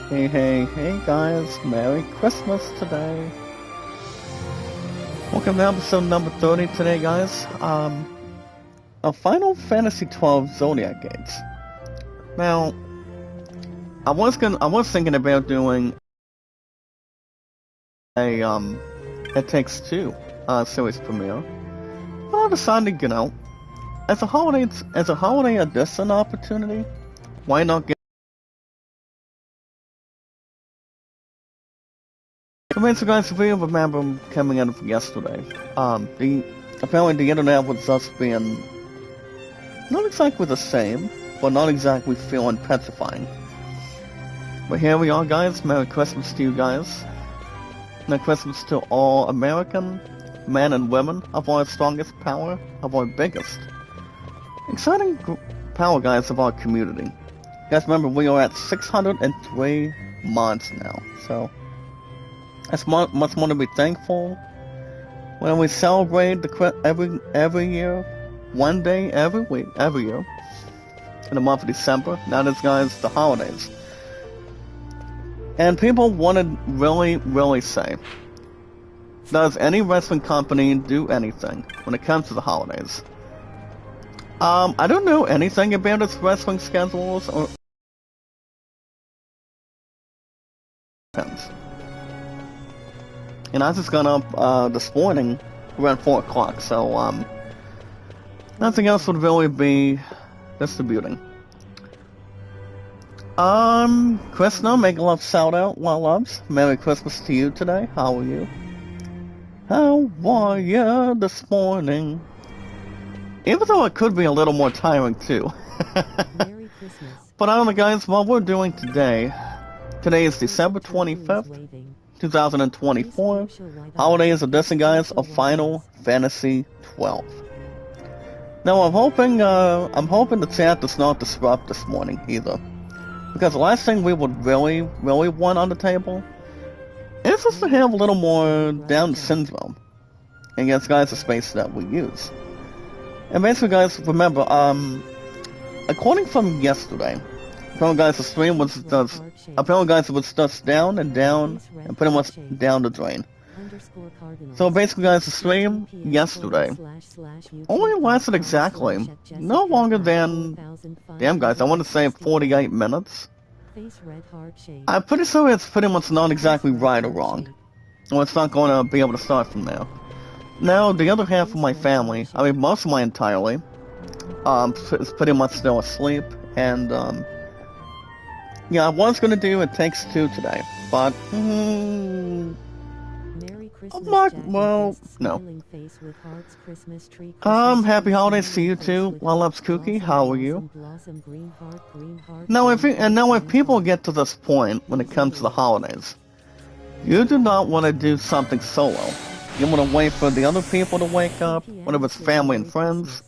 Hey guys, Merry Christmas today. Welcome to episode number 30 today, guys. A Final Fantasy 12 Zodiac games. Now, I was thinking about doing a It Takes Two series premiere, but I decided, as a holiday edition opportunity, why not get so guys, if you remember coming out of yesterday, apparently the internet was just being not exactly the same, but not exactly feeling petrifying. But here we are, guys. Merry Christmas to you guys. Merry Christmas to all American men and women of our strongest power, of our biggest, exciting power, guys, of our community. Guys, remember, we are at 603 mods now, so that's much more to be thankful. When we celebrate every year, one day every year, in the month of December. That is, guys, the holidays. And people want to really say, does any wrestling company do anything when it comes to the holidays? I don't know anything about its wrestling schedules or and I just got up this morning around 4 o'clock, so nothing else would really be distributing. Krishna, make a love shout out, well loves. Merry Christmas to you today. How are you? How are you this morning? Even though it could be a little more tiring too. Merry Christmas. But I don't know, guys, what we're doing today is December 25th, 2024, holidays edition, guys, of Final Fantasy 12. Now, I'm hoping the chat does not disrupt this morning either, because the last thing we would really want on the table is just to have a little more Down syndrome against, guys, the space that we use. And basically, guys, remember, according from yesterday, apparently, guys, the stream was just, it was just down and pretty much down the drain. So basically, guys, the stream yesterday only lasted exactly no longer than, damn, guys, I want to say 48 minutes. I'm pretty sure it's pretty much not exactly right or wrong. Well, it's not going to be able to start from there. Now, the other half of my family, I mean, most of my entirely, is pretty much still asleep, and, yeah, I was going to do It Takes Two today, but, I'm not, well, no. Happy holidays to you too. Well, loves Kooky, how are you? Now, if people get to this point when it comes to the holidays, you do not want to do something solo. You want to wait for the other people to wake up, whether it's family and friends,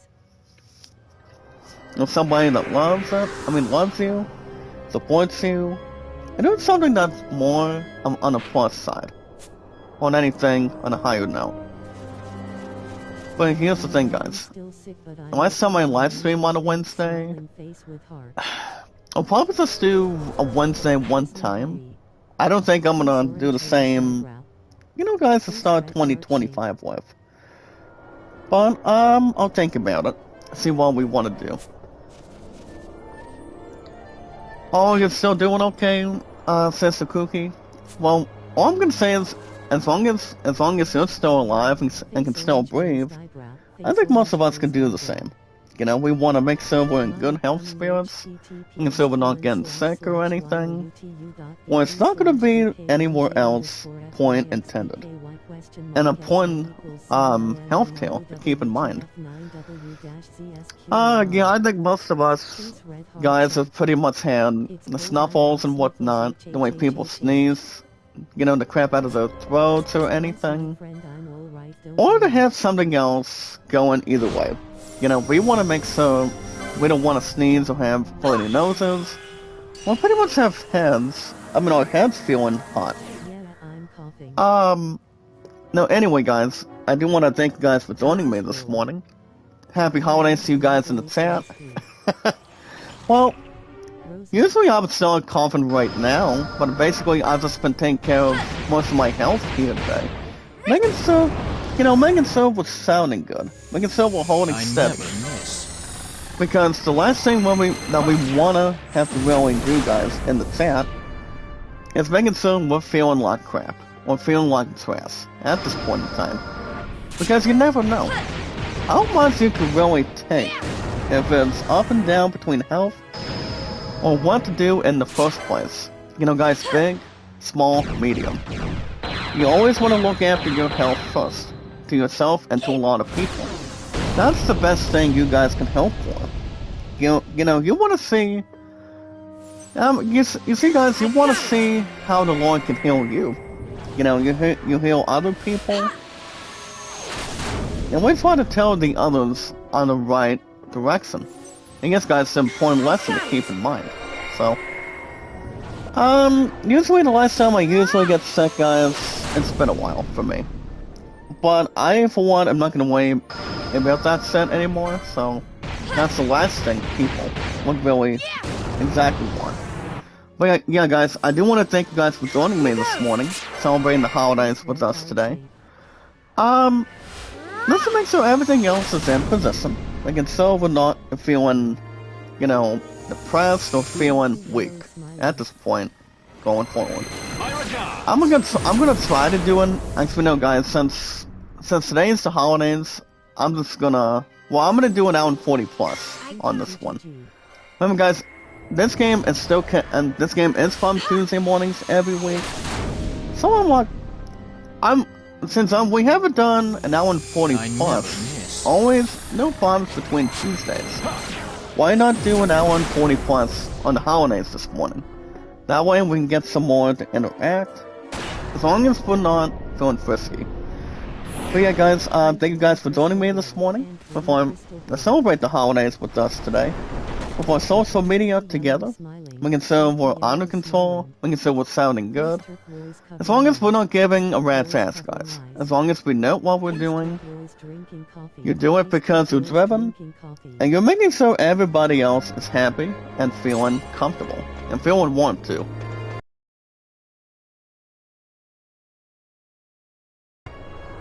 or somebody that loves you, supports you, and doing something that's more on the plus side, on anything on a higher note. But here's the thing, guys. When I saw my live stream on a Wednesday, I'll probably just do a Wednesday one time. I don't think I'm gonna do the same, guys, to start 2025 with. But, I'll think about it, see what we want to do. Oh, you're still doing okay, Sister Cookie? Well, all I'm gonna say is, as long as you're still alive and can still breathe, I think most of us can do the same. We want to make sure we're in good health spirits, make sure we're not getting sick or anything. Well, it's not going to be anywhere else, point intended. An important health tale to keep in mind. Yeah, I think most of us guys have pretty much had the snuffles and whatnot, the way people sneeze, the crap out of their throats or anything. Or to have something else going either way. We want to make sure we don't want to sneeze or have bloody noses. We'll pretty much have our heads feeling hot. No, anyway, guys, I do want to thank you guys for joining me this morning. Happy holidays to you guys in the chat. Well, usually I would start coughing right now, but basically I've just been taking care of most of my health here today. Making sure, making sure was sounding good. Making sure we're holding steady. Because the last thing that we wanna have to really do, guys, in the chat, is making sure we're feeling like crap, or feeling like trash, at this point in time. Because you never know how much you could really take if it's up and down between health, or what to do in the first place. Guys, big, small, medium. You always want to look after your health first, to yourself and to a lot of people. That's the best thing you guys can help for. You want to see, you see guys, you want to see how the Lord can heal you. You heal other people, and we try to tell the others on the right direction. And yes, guys, it's an important lesson to keep in mind. So, usually the last time I usually get sick, guys, it's been a while for me. But I, for one, am not going to worry about that set anymore, so that's the last thing people would really exactly want. But yeah, guys, I do want to thank you guys for joining me this morning, celebrating the holidays with us today. Just to make sure everything else is in position, so we're not feeling, depressed or feeling weak at this point going forward. I'm gonna try to do an, actually no guys, since today is the holidays, I'm gonna do an hour and 40 plus on this one. Remember guys, this game is still, and this game is from Tuesday mornings every week. So we haven't done an hour and 40 plus, always no problems between Tuesdays. Why not do an hour and 40 plus on the holidays this morning? That way we can get some more to interact, as long as we're not feeling frisky. But yeah guys, thank you guys for joining me this morning, before to celebrate the holidays with us today. With our social media together, we can say we're under control, we can say we're sounding good. As long as we're not giving a rat's ass, guys. As long as we know what we're doing, you do it because you're driven, and you're making sure everybody else is happy and feeling comfortable, and feeling warm too.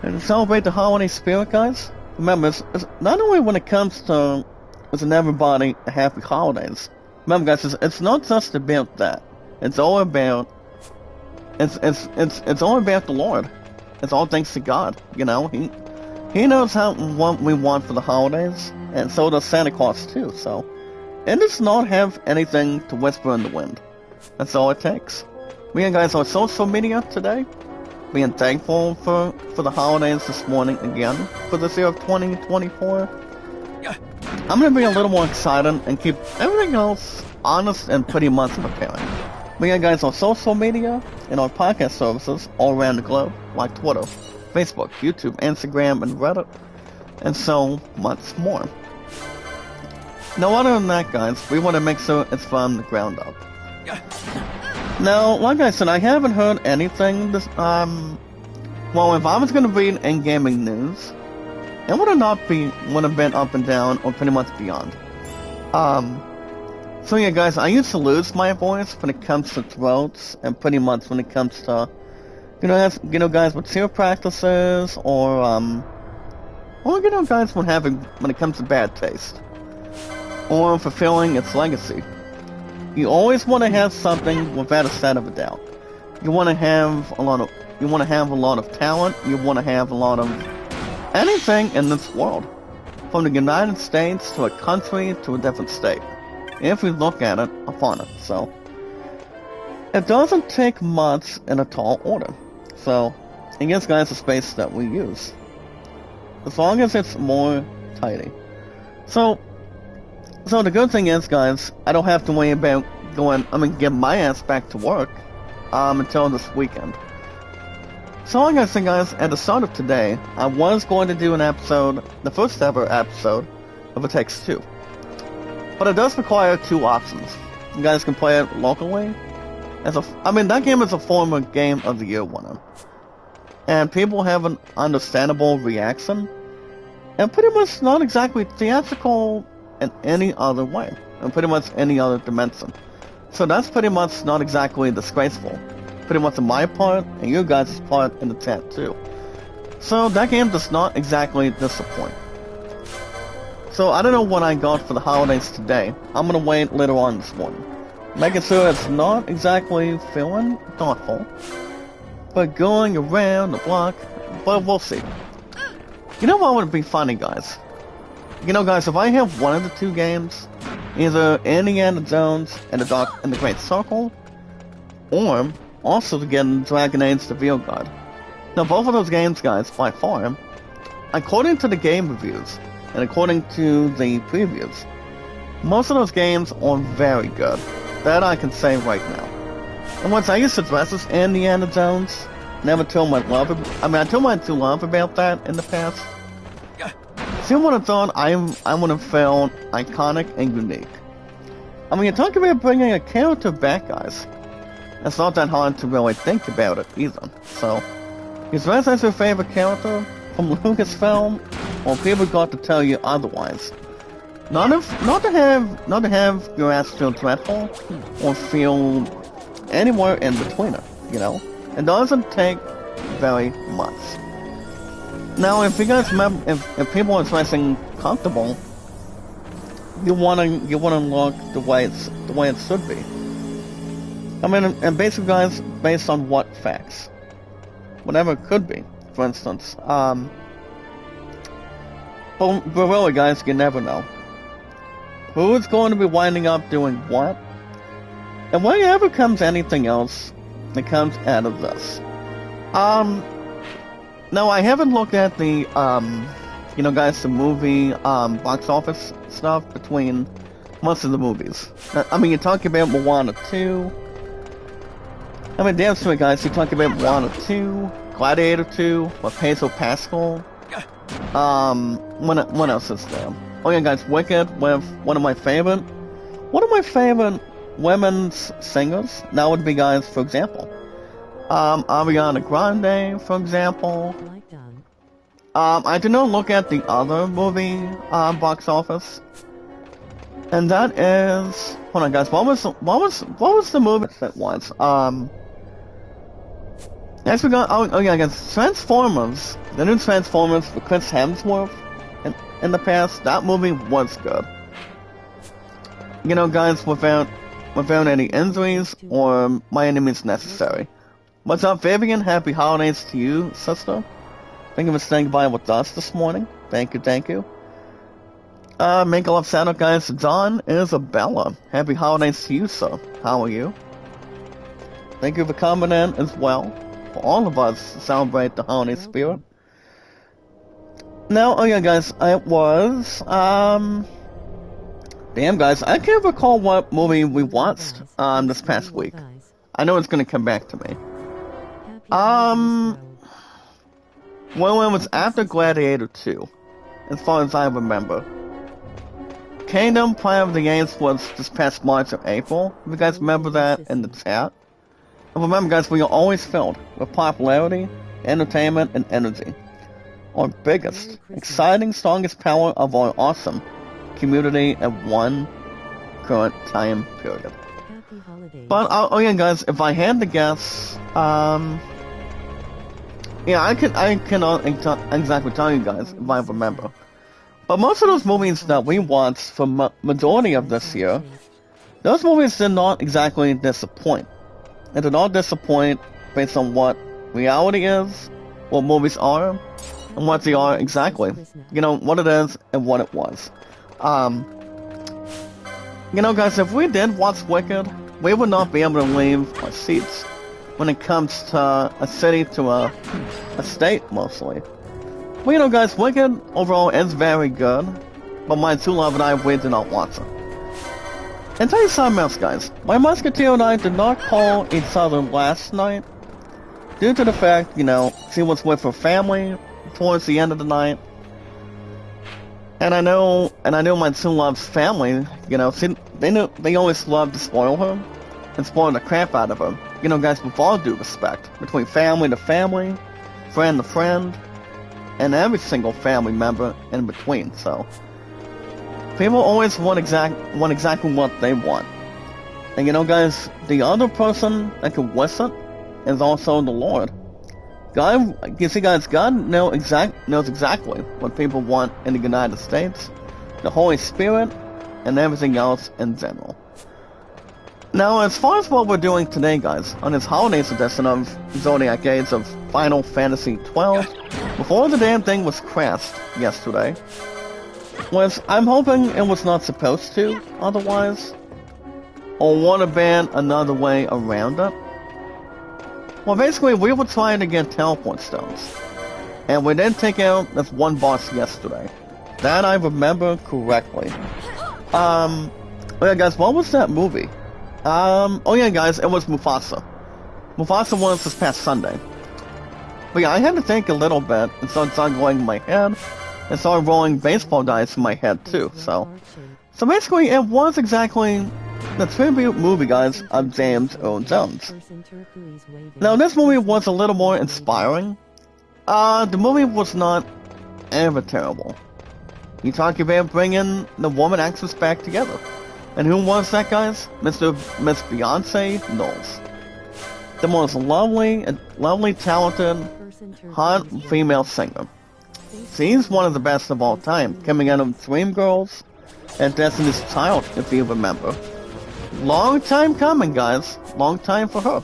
And to celebrate the holiday spirit, guys, remember, it's not only when it comes to wishing everybody a happy holidays. Remember, guys, it's not just about that. It's all about it's all about the Lord. It's all thanks to God. He knows what we want for the holidays, and so does Santa Claus too. So it does not have anything to whisper in the wind. That's all it takes. We and guys on social media today, being thankful for the holidays this morning again for this year of 2024. I'm going to be a little more excited and keep everything else honest and pretty much preparing. We got guys on social media and on podcast services all around the globe, like Twitter, Facebook, YouTube, Instagram, and Reddit, and so much more. Now, other than that, guys, we want to make sure it's from the ground up. Now, like I said, I haven't heard anything well, if I was going to read in gaming news, it would have been up and down, or pretty much beyond. So yeah, guys, I used to lose my voice when it comes to throats, and pretty much when it comes to, guys, with cheer practices, or guys, when it comes to bad taste, or fulfilling its legacy. You always want to have something without a shadow of a doubt. You want to have a lot of talent. You want to have a lot of anything in this world, from the United States to a country to a different state, if we look at it upon it. So it doesn't take much in a tall order. So it gives guys the space that we use, as long as it's more tidy. So the good thing is, guys, I don't have to worry about get my ass back to work until this weekend. So like I said, guys, at the start of today, I was going to do an episode, the first ever episode of It Takes Two. But it does require two options. You guys can play it locally. That game is a former Game of the Year winner. And people have an understandable reaction, and pretty much not exactly theatrical in any other way, in pretty much any other dimension. So that's pretty much not exactly disgraceful. Pretty much on my part, and you guys' part in the chat too. So that game does not exactly disappoint. So I don't know what I got for the holidays today. I'm gonna wait later on this morning. Making sure it's not exactly feeling thoughtful, but going around the block, but we'll see. You know what would be funny, guys? You know, guys, if I have one of the two games, either Indiana Jones and the Great Circle, or also to get Dragon Age the Real God. Now, both of those games, guys, by far, according to the game reviews, and according to the previews, most of those games are very good. That I can say right now. And once I used to dress as Indiana Jones, never told my love. I told my true love about that in the past. See, what I thought I would have felt iconic and unique. I mean, you're talking about bringing a character back, guys. It's not that hard to really think about it either. So, is dress as your favorite character from Lucasfilm, or people got to tell you otherwise? Not to have your ass feel dreadful or feel anywhere in between it, you know? It doesn't take very much. Now, if you guys remember, if people are dressing comfortable, you wanna look the way it should be. I mean, and basically, guys, based on what facts, whatever it could be. For instance, but really, guys, you never know. Who's going to be winding up doing what? And whatever comes anything else that comes out of this. No, I haven't looked at the, you know, guys, the movie, box office stuff between most of the movies. I mean, you're talking about Moana 2. I mean, damn straight, guys, you're talking about Moana 2, Gladiator 2, with Pedro Pascal. What else is there? Oh yeah, guys, Wicked with one of my favorite women's singers. That would be, guys, for example, Ariana Grande, for example. I did not look at the other movie box office, and that is, hold on, guys, what was the movie that was? Next we got, oh yeah, guys, Transformers, the new Transformers with Chris Hemsworth. In the past, that movie was good. You know, guys, without any injuries or my enemies necessary. What's up, Vivian? Happy holidays to you, sister. Thank you for staying by with us this morning. Thank you, thank you. Make a love shout out, guys, to John Isabella. Happy holidays to you, sir. How are you? Thank you for coming in as well. For all of us to celebrate the holiday spirit. Now, oh yeah, guys, it was, damn, guys, I can't recall what movie we watched, this past week. I know it's gonna come back to me. Well, it was after Gladiator 2, as far as I remember. Kingdom Planet of the Apes was this past March or April. If you guys remember that in the chat. And remember, guys, we are always filled with popularity, entertainment, and energy. Our biggest, exciting, strongest power of our awesome community at one current time period. But, oh yeah, guys, if I had to guess, yeah, I cannot exactly tell you guys if I remember. But most of those movies that we watched for majority of this year, those movies did not exactly disappoint. They did not disappoint based on what reality is, what movies are, and what they are exactly. You know, what it is and what it was. You know, guys, if we did watch Wicked, we would not be able to leave our seats when it comes to a city to a state, mostly. Well, you know, guys, Wicked overall is very good, but my true love and I, we did not watch it. And tell you something else, guys. My musketeer and I did not call each other last night, due to the fact, you know, she was with her family towards the end of the night. And I know my true love's family, you know, they always love to spoil her, and spoil the crap out of her. You know, guys, with all due respect, between family to family, friend to friend, and every single family member in between, so. People always want exactly what they want. And you know, guys, the other person that can wish it is also the Lord. God, you see, guys, God knows exactly what people want in the United States, the Holy Spirit, and everything else in general. Now, as far as what we're doing today, guys, on this holidays edition of Zodiac Age of Final Fantasy XII, before the damn thing was crashed yesterday, was I'm hoping it was not supposed to, otherwise, or would have been another way around it. Well, basically, we were trying to get teleport stones, and we did take out this one boss yesterday. That I remember correctly. Oh yeah, guys, what was that movie? Oh yeah, guys, it was Mufasa. Mufasa was this past Sunday. But yeah, I had to think a little bit, and so it started going in my head, and started rolling baseball dice in my head too, so basically, it was exactly the tribute movie, guys, of James Earl Jones. Now, this movie was a little more inspiring. The movie was not ever terrible. You talk about bringing the woman actress back together. And who was that, guys? Miss Beyonce Knowles. The most lovely, talented, hot female singer. She's one of the best of all time, coming out of Dreamgirls and Destiny's Child, if you remember. Long time coming, guys. Long time for her.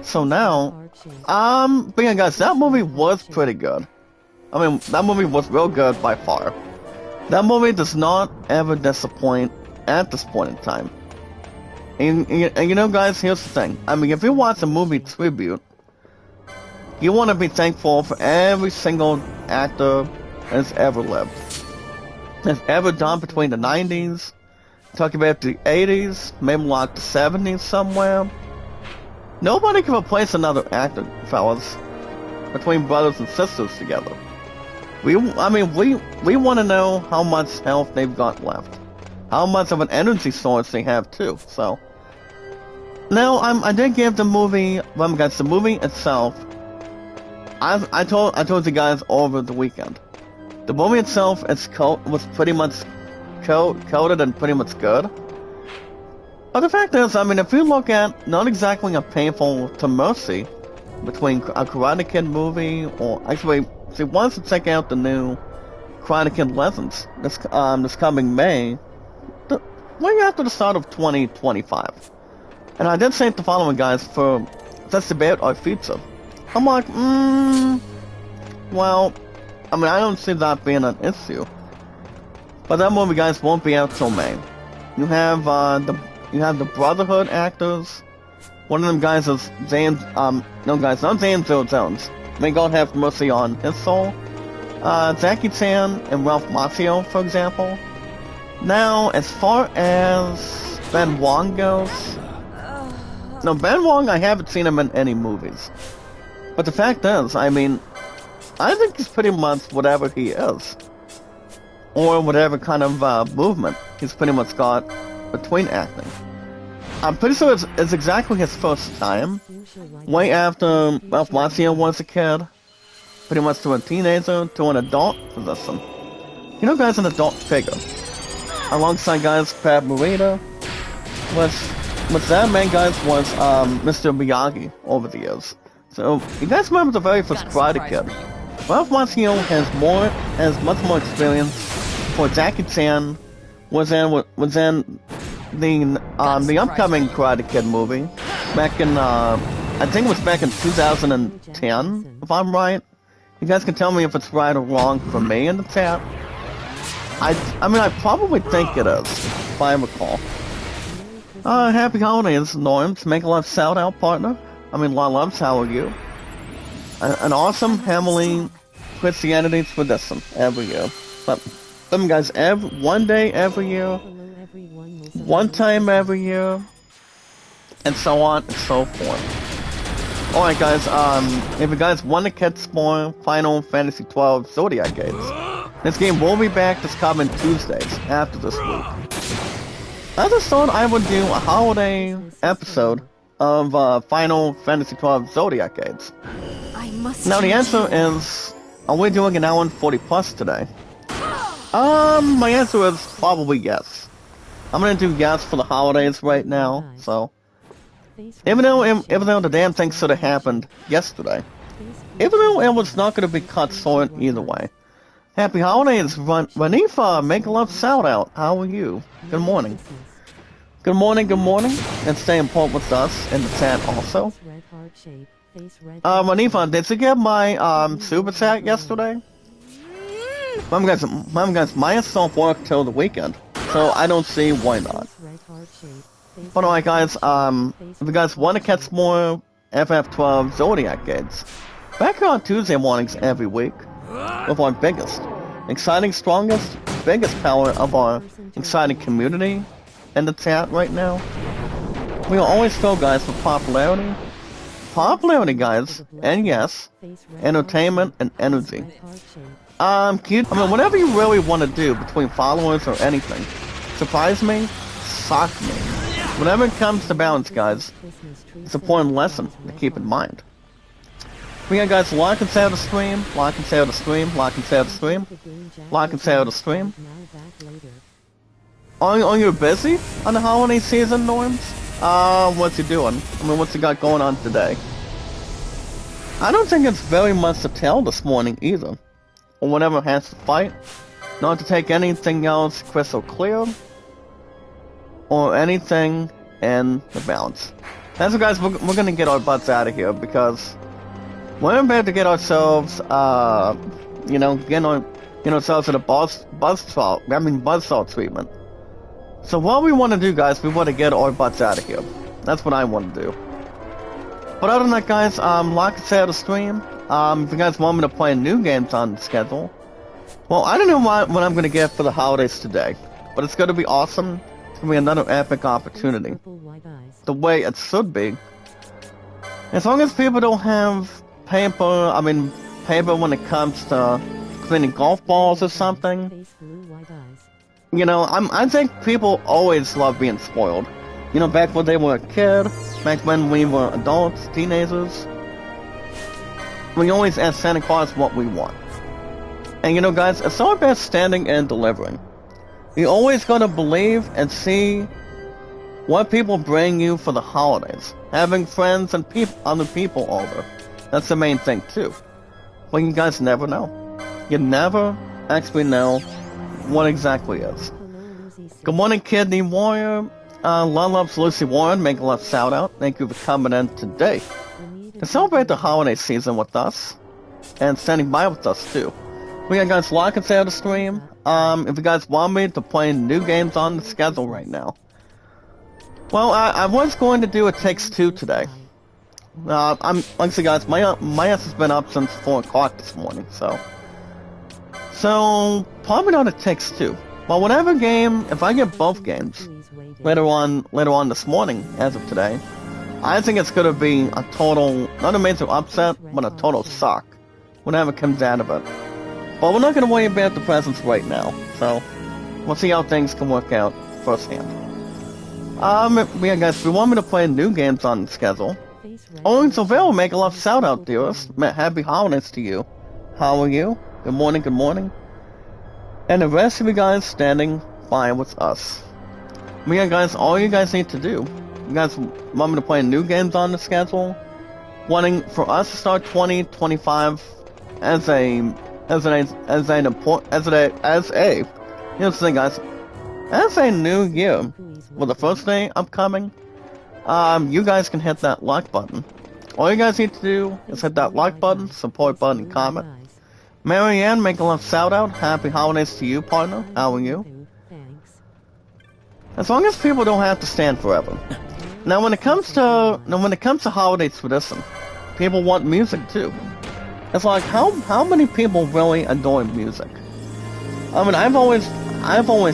So now, but yeah, guys, that movie was pretty good. I mean, that movie was real good by far. That movie does not ever disappoint at this point in time. And you know, guys, here's the thing. I mean, if you watch a movie tribute, you want to be thankful for every single actor that's ever lived. That's ever done between the 90s, talking about the 80s, maybe like the 70s somewhere. Nobody can replace another actor, fellas, between brothers and sisters together. We want to know how much health they've got left. How much of an energy source they have too, so. Now, I did give the movie, guys, the movie itself, I told you guys over the weekend. The movie itself was pretty much coded and pretty much good. But the fact is, I mean, if you look at not exactly a painful to mercy between a Karate Kid movie, or actually, see, once to check out the new Karate Kid Legends this coming May, way after the start of 2025. And I did say the following, guys, for just about our future. I'm like, well, I mean, I don't see that being an issue. But that movie, guys, won't be out till May. You have the Brotherhood actors. One of them guys is James, no guys, not James Earl Jones. May God have mercy on his soul. Jackie Chan and Ralph Macchio, for example. Now, as far as Ben Wong goes, no, Ben Wong, I haven't seen him in any movies. But the fact is, I mean, I think he's pretty much whatever he is. Or whatever kind of movement he's pretty much got between acting. I'm pretty sure it's exactly his first time. Way after Ralph Macchio was a kid. Pretty much to a teenager, to an adult position. You know, guys, an adult figure. Alongside, guys, Pat Morita. What's that man, guys, was Mr. Miyagi over the years. So, you guys remember the very first Karate Kid. Ralph Macchio has much more experience. For Jackie Chan was in the upcoming Karate Kid movie back in I think it was back in 2010, if I'm right. You guys can tell me if it's right or wrong for me in the chat. I mean, I probably think it is, if I recall. Happy holidays, Norms. Make a love shout out, partner. I mean, loves, how are you? An awesome Hamley Christianity tradition every year. But them guys, one day every year, one time every year, and so on and so forth. Alright, guys, if you guys want to catch more Final Fantasy XII Zodiac Gates, this game will be back this coming Tuesdays after this week. I just thought I would do a holiday episode of Final Fantasy XII Zodiac Gates. Now the answer is, are we doing an hour and 40 plus today? My answer is probably yes. I'm gonna do yes for the holidays right now, so. Even though the damn thing should have happened yesterday. Even though it was not gonna be cut short either way. Happy holidays, Ranifa, make a love shout out. How are you? Good morning. Good morning, and stay important with us in the chat also. Ranifa, did you get my super chat yesterday? Mom guys, mine don't work till the weekend, so I don't see why not. But alright guys, if you guys want to catch more FF12 Zodiac games, back here on Tuesday mornings every week, with our biggest, exciting, strongest, biggest power of our exciting community in the chat right now. We will always go guys for popularity. Popularity guys, and yes, entertainment and energy. Whatever you really want to do between followers or anything, surprise me, shock me. Whenever it comes to balance, guys, it's an important lesson to keep in mind. We got guys, like and share the stream, like and share the stream, like and share the stream, like and share the stream. Are you busy on the holiday season, Norms? What's you doing? What's you got going on today? I don't think it's very much to tell this morning either. Or whatever has to fight. Not to take anything else crystal clear. Or anything in the balance. That's what guys, we're gonna get our butts out of here because we're about to get ourselves, get ourselves in a buzzsaw treatment. So what we want to do, guys, we want to get our butts out of here. That's what I want to do. But other than that, guys, like and share the stream. If you guys want me to play new games on the schedule, well, I don't know what I'm going to get for the holidays today, but it's going to be awesome. It's going to be another epic opportunity. The way it should be. As long as people don't have paper when it comes to cleaning golf balls or something. I think people always love being spoiled. Back when they were a kid, back when we were adults, teenagers, we always ask Santa Claus what we want. And guys, it's all about standing and delivering. You always gotta believe and see what people bring you for the holidays. Having friends and other people over. That's the main thing too. But you guys never know. You never actually know what exactly is. Good morning, Kidney Warrior. Love loves Lucy Warren, make a love shout out. Thank you for coming in today to celebrate the holiday season with us and standing by with us too. We got guys like and share the stream. If you guys want me to play new games on the schedule right now. Well, I was going to do a Takes Two today. Honestly guys, my ass has been up since 4 o'clock this morning, so probably not a Takes Two. But whatever game, if I get both games later on this morning, as of today, I think it's gonna be a total, not a major upset, but a total suck. Whatever comes out of it. But we're not gonna worry about the presents right now, so we'll see how things can work out firsthand. Yeah guys, if you want me to play new games on the schedule, Owen Seville, make a love shout out, dearest. Happy holidays to you. How are you? Good morning. And the rest of you guys standing by with us. Yeah guys, all you guys need to do, you guys want me to play new games on the schedule, wanting for us to start 2025 as a new year, with the first day upcoming, you guys can hit that like button. All you guys need to do is hit that like button, support button, and comment. Marianne, make a love shout out. Happy holidays to you, partner. How are you? As long as people don't have to stand forever. Now, when it comes to holiday tradition, people want music too. It's like how many people really adore music? I've always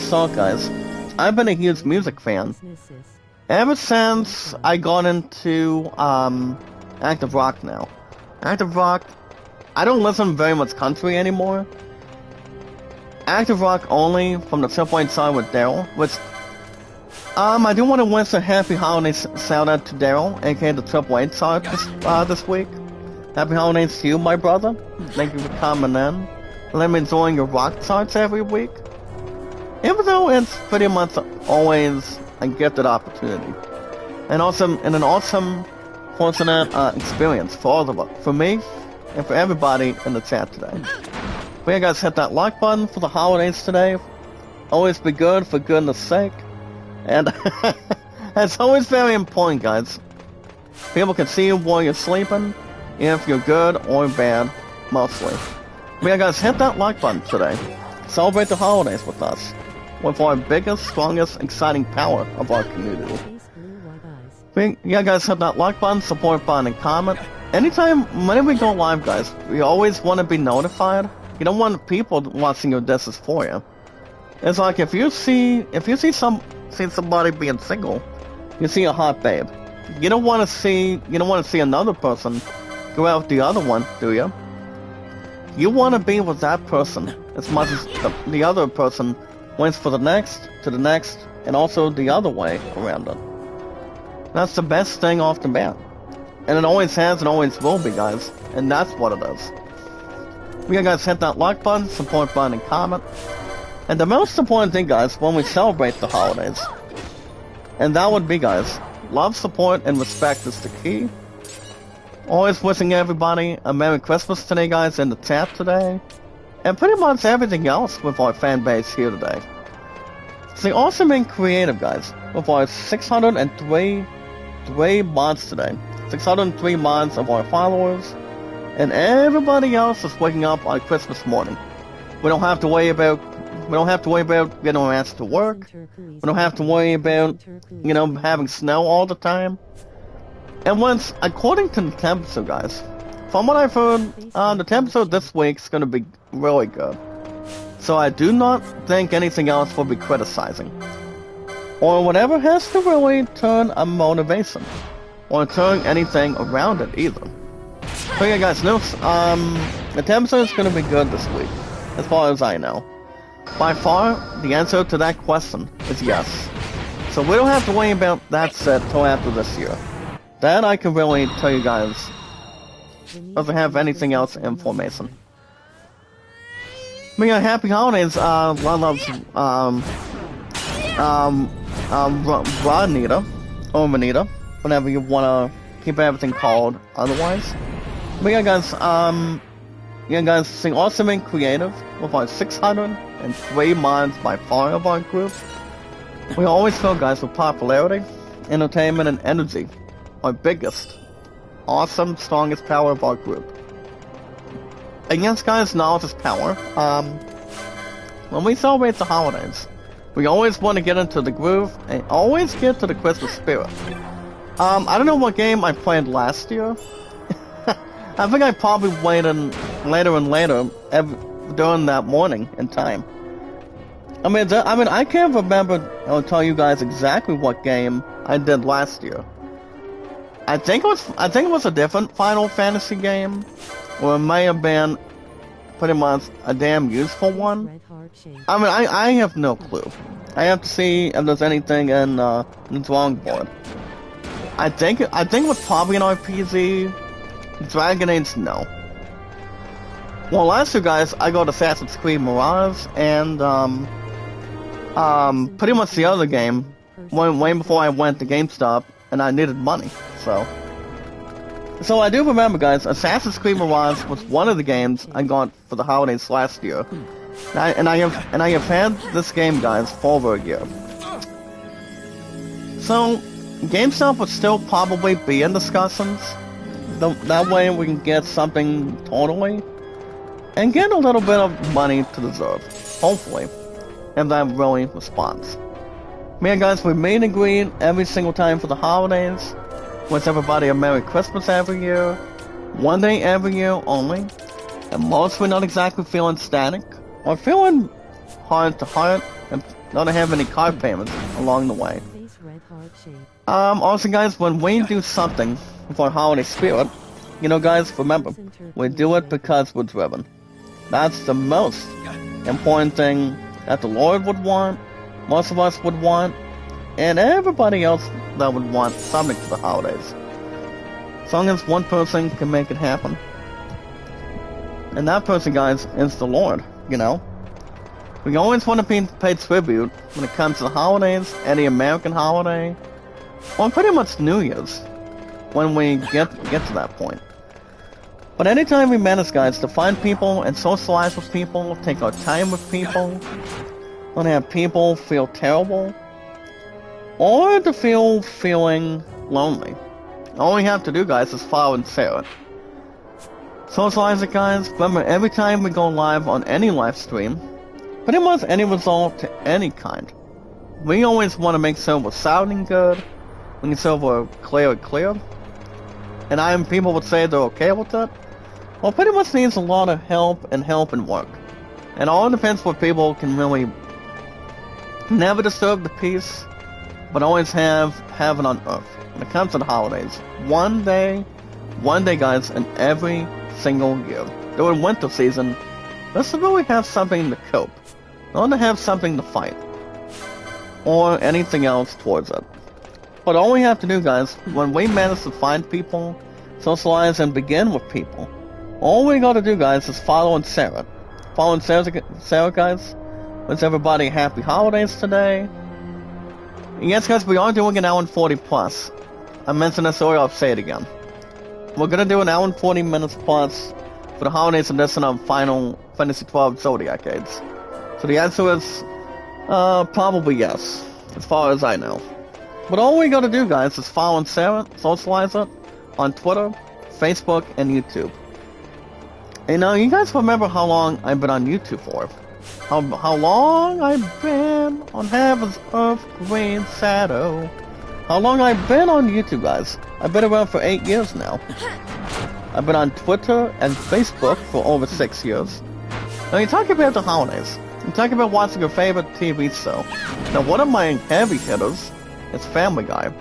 thought, guys, I've been a huge music fan ever since I got into active rock. Now, active rock. I don't listen very much country anymore. Active rock only from the Triple H side with Daryl, which I do want to wish a happy holidays shout out to Daryl, aka the Triple H side this week. Happy holidays to you, my brother. Thank you for coming in. Let me enjoy your rock charts every week. even though it's pretty much always a gifted opportunity. And an awesome, fortunate experience for all of us, for me, and for everybody in the chat today. But yeah, guys, hit that like button for the holidays today. Always be good for goodness sake. And it's always very important, guys. People can see you while you're sleeping, if you're good or bad, mostly. But yeah, guys, hit that like button today. Celebrate the holidays with us, with our biggest, strongest, exciting power of our community. Yeah, guys, hit that like button, support button, and comment. Anytime, whenever we go live, guys, we always want to be notified. You don't want people watching your dishes for you. It's like if you see somebody being single, you see a hot babe. You don't want to see another person go out with the other one, do you? You want to be with that person as much as the other person waits for the next, to the next, and also the other way around it. That's the best thing off the bat. And it always has and always will be, guys. And that's what it is. Yeah, guys, hit that like button, support button, and comment. And the most important thing, guys, when we celebrate the holidays, and that would be, guys, love, support, and respect is the key. Always wishing everybody a Merry Christmas today, guys, in the chat today. And pretty much everything else with our fan base here today. See, also being creative, guys, with our 603 mods today. 603 mods of our followers. And everybody else is waking up on Christmas morning. We don't have to worry about getting our ass to work. We don't have to worry about, having snow all the time. And once, according to the temperature, guys, from what I've heard, the temperature this week is going to be really good. So I do not think anything else will be criticizing. Or whatever has to really turn a motivation. Or turn anything around it either. So yeah, guys, the temperature is going to be good this week, as far as I know. By far, the answer to that question is yes. So we don't have to worry about that set till after this year. That I can really tell you guys doesn't have anything else information. But yeah, happy holidays, Rodnita, or Manita, whenever you wanna keep everything called otherwise. But yeah, guys, sing awesome and creative with our 603 mods by far of our group. We always fill, guys, with popularity, entertainment, and energy. Our biggest, awesome, strongest power of our group. And yes, guys, knowledge is power. When we celebrate the holidays, we always want to get into the groove and always get to the Christmas spirit. I don't know what game I played last year. I think I probably waited later and later during that morning in time. I mean, I can't remember or tell you guys exactly what game I did last year. I think it was a different Final Fantasy game, or it may have been pretty much a damn useful one. I mean, I have no clue. I have to see if there's anything in the drawing board. I think it was probably an RPG. Dragon Age, no. Well, last year, guys, I got Assassin's Creed Mirage and pretty much the other game way before I went to GameStop and I needed money. So I do remember, guys, Assassin's Creed Mirage was one of the games I got for the holidays last year, and I have had this game, guys, for over a year. So GameStop would still probably be in discussions. That way we can get something totally, and get a little bit of money to deserve, hopefully, if that really responds. Man, guys, we meet and greet every single time for the holidays. Wish everybody a Merry Christmas every year, one day every year only, and mostly not exactly feeling static, or feeling heart to heart, and not have any car payments along the way. Also, guys, when we do something with our holiday spirit, guys, remember, we do it because we're driven. That's the most important thing that the Lord would want, most of us would want, and everybody else that would want something for the holidays. As long as one person can make it happen. And that person, guys, is the Lord, We always want to pay tribute when it comes to the holidays, any American holiday, or pretty much New Year's, when we get to that point. But anytime we manage, guys, to find people and socialize with people, take our time with people, don't have people feel terrible, or to feeling lonely. All we have to do, guys, is follow and share it. Socialize it, guys. Remember, every time we go live on any live stream, pretty much any result to any kind, we always want to make sure we're sounding good, making sure we're clear. And people would say they're okay with that. Well, pretty much needs a lot of help and work. And all depends what people can really never disturb the peace, but always have it on earth. When it comes to the holidays, one day, guys, in every single year. During winter season, let's really have something to cope, not to have something to fight, or anything else towards it. But all we have to do, guys, when we manage to find people, socialize, and begin with people, all we gotta do, guys, is follow and share it. Follow and share it, guys. Wish everybody happy holidays today. Yes, guys, we are doing an hour and 40 plus. I mentioned this earlier, I'll say it again. We're gonna do an hour and 40 minutes plus for the holidays edition of Final Fantasy XII Zodiac Aids. So the answer is, probably yes, as far as I know. But all we gotta do, guys, is follow and share it, socialize it, on Twitter, Facebook, and YouTube. And now, you guys remember how long I've been on YouTube for? How long I've been on Heaven's Earth Green Shadow. How long I've been on YouTube, guys? I've been around for 8 years now. I've been on Twitter and Facebook for over 6 years. Now, you talk about the holidays. You talk about watching your favorite TV show. Now, one of my heavy hitters is Family Guy.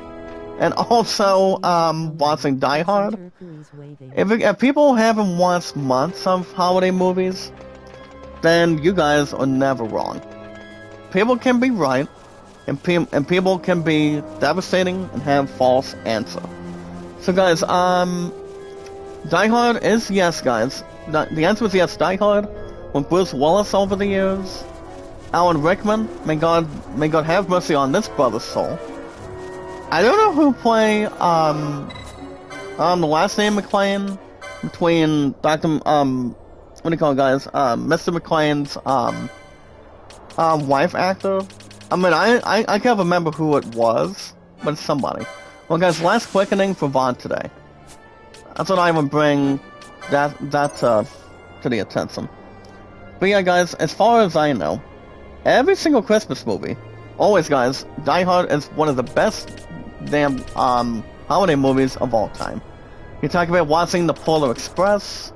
And also, watching Die Hard. If people haven't watched months of holiday movies, then you guys are never wrong. People can be right, and people can be devastating and have false answer. So, guys, Die Hard is yes, guys. The answer is yes, Die Hard. With Bruce Willis over the years, Alan Rickman, may God have mercy on this brother's soul. I don't know who play the last name McClane between Dr. What do you call it, guys? Mr. McClane's wife actor. I mean, I can't remember who it was, but it's somebody. Well, guys, last quickening for Vaughn today. That's what I would bring that to the attention. But yeah, guys, as far as I know, every single Christmas movie, always, guys, Die Hard is one of the best damn holiday movies of all time. You talk about watching The Polar Express.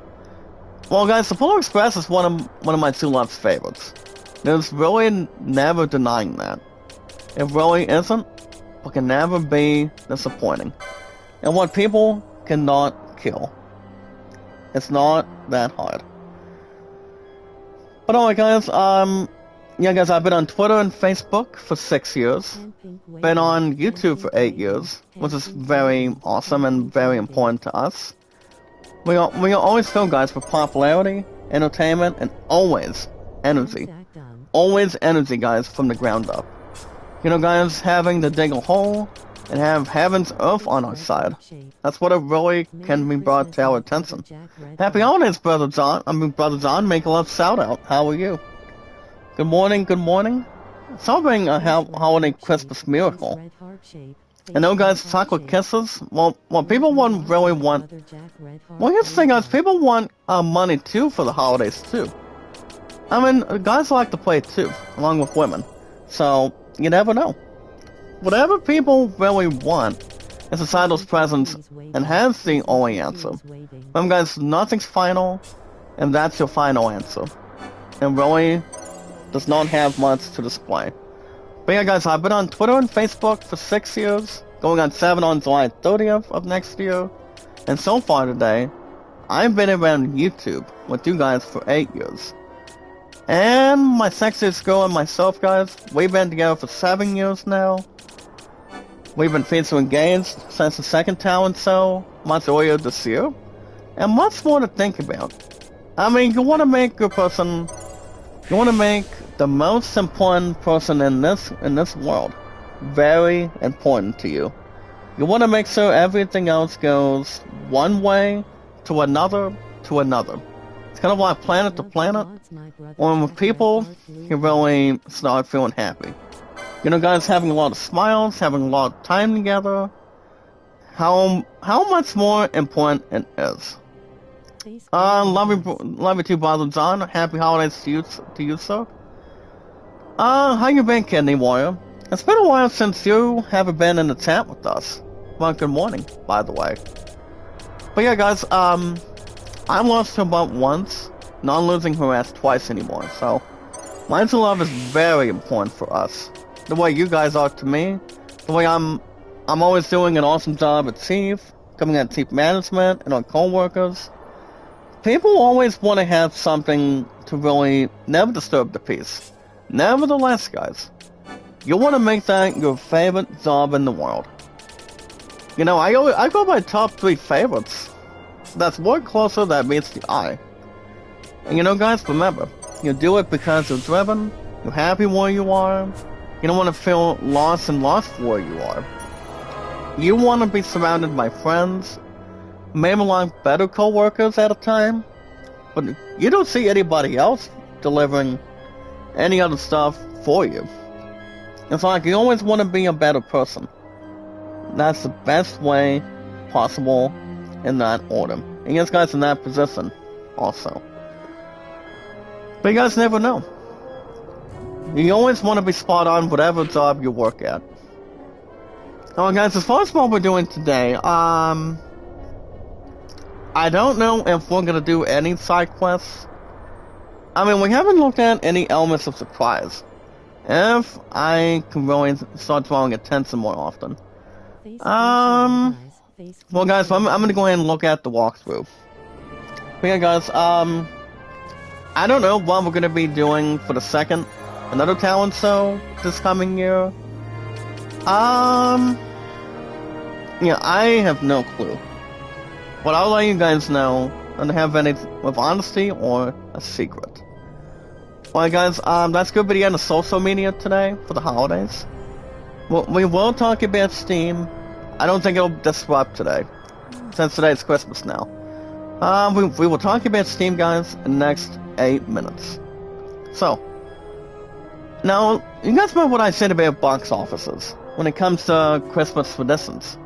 Well, guys, The Polar Express is one of my two loves favorites. There's really never denying that. It really isn't, but can never be disappointing. And what people cannot kill. It's not that hard. But alright, guys, yeah, guys, I've been on Twitter and Facebook for 6 years. Been on YouTube for 8 years, which is very awesome and very important to us. We are always filled, guys, with popularity, entertainment, and always energy. Always energy, guys, from the ground up. You know, guys, having to dig a hole and have heaven's earth on our side. That's what it really can be brought to our attention. Happy holidays, Brother John, make a love shout out. How are you? Good morning, good morning. Celebrating a holiday Christmas miracle. I know, guys, chocolate kisses. Well, people really want. Well, here's the thing, guys. People want money too for the holidays too. I mean, guys like to play too, along with women. So you never know. Whatever people really want is societal's presence, and has the only answer. Remember, guys, nothing's final, and that's your final answer. And really does not have much to display. But yeah, guys, I've been on Twitter and Facebook for 6 years, going on 7 on July 30th of next year. And so far today, I've been around YouTube with you guys for 8 years. And my sexiest girl and myself, guys, we've been together for 7 years now. We've been officially engaged since the second talent show, much earlier this year. And much more to think about. I mean, you want to make your person, you want to make the most important person in this world. Very important to you. You want to make sure everything else goes one way to another to another. It's kind of like planet to planet. When with people, you really start feeling happy. You know, guys, having a lot of smiles, having a lot of time together. How much more important it is. Love you too, Brother John. Happy holidays to you, sir. How you been, Kidney Warrior? It's been a while since you haven't been in the chat with us. Well, good morning, by the way. But yeah, guys, I lost her about once, not losing her ass twice anymore, so lines of love is very important for us. The way you guys are to me, the way I'm always doing an awesome job at Chief, coming at Chief Management and our co-workers. People always want to have something to really never disturb the peace. Nevertheless, guys, you want to make that your favorite job in the world. You know, I go by top 3 favorites. That's more closer that meets the eye. And you know, guys, remember, you do it because you're driven, you're happy where you are, you don't want to feel lost where you are. You want to be surrounded by friends, maybe like better co-workers at a time, but you don't see anybody else delivering any other stuff for you. It's like you always want to be a better person. That's the best way possible in that order. And yes, guys, in that position also. But you guys never know. You always want to be spot on whatever job you work at. Oh, guys, as far as what we're doing today, I don't know if we're gonna do any side quests. I mean, we haven't looked at any elements of surprise. If I can really start drawing attention more often. Well, guys, I'm gonna go ahead and look at the walkthrough. But yeah, guys, I don't know what we're gonna be doing for the second, another talent show this coming year. Yeah, I have no clue. But I'll let you guys know, and have any with honesty or a secret. Well, guys, that's gonna be the end of social media today for the holidays. Well, we will talk about Steam. I don't think it'll disrupt today, since today's Christmas now. We will talk about Steam, guys, in the next 8 minutes. So, now, you guys remember what I said about box offices when it comes to Christmas traditions.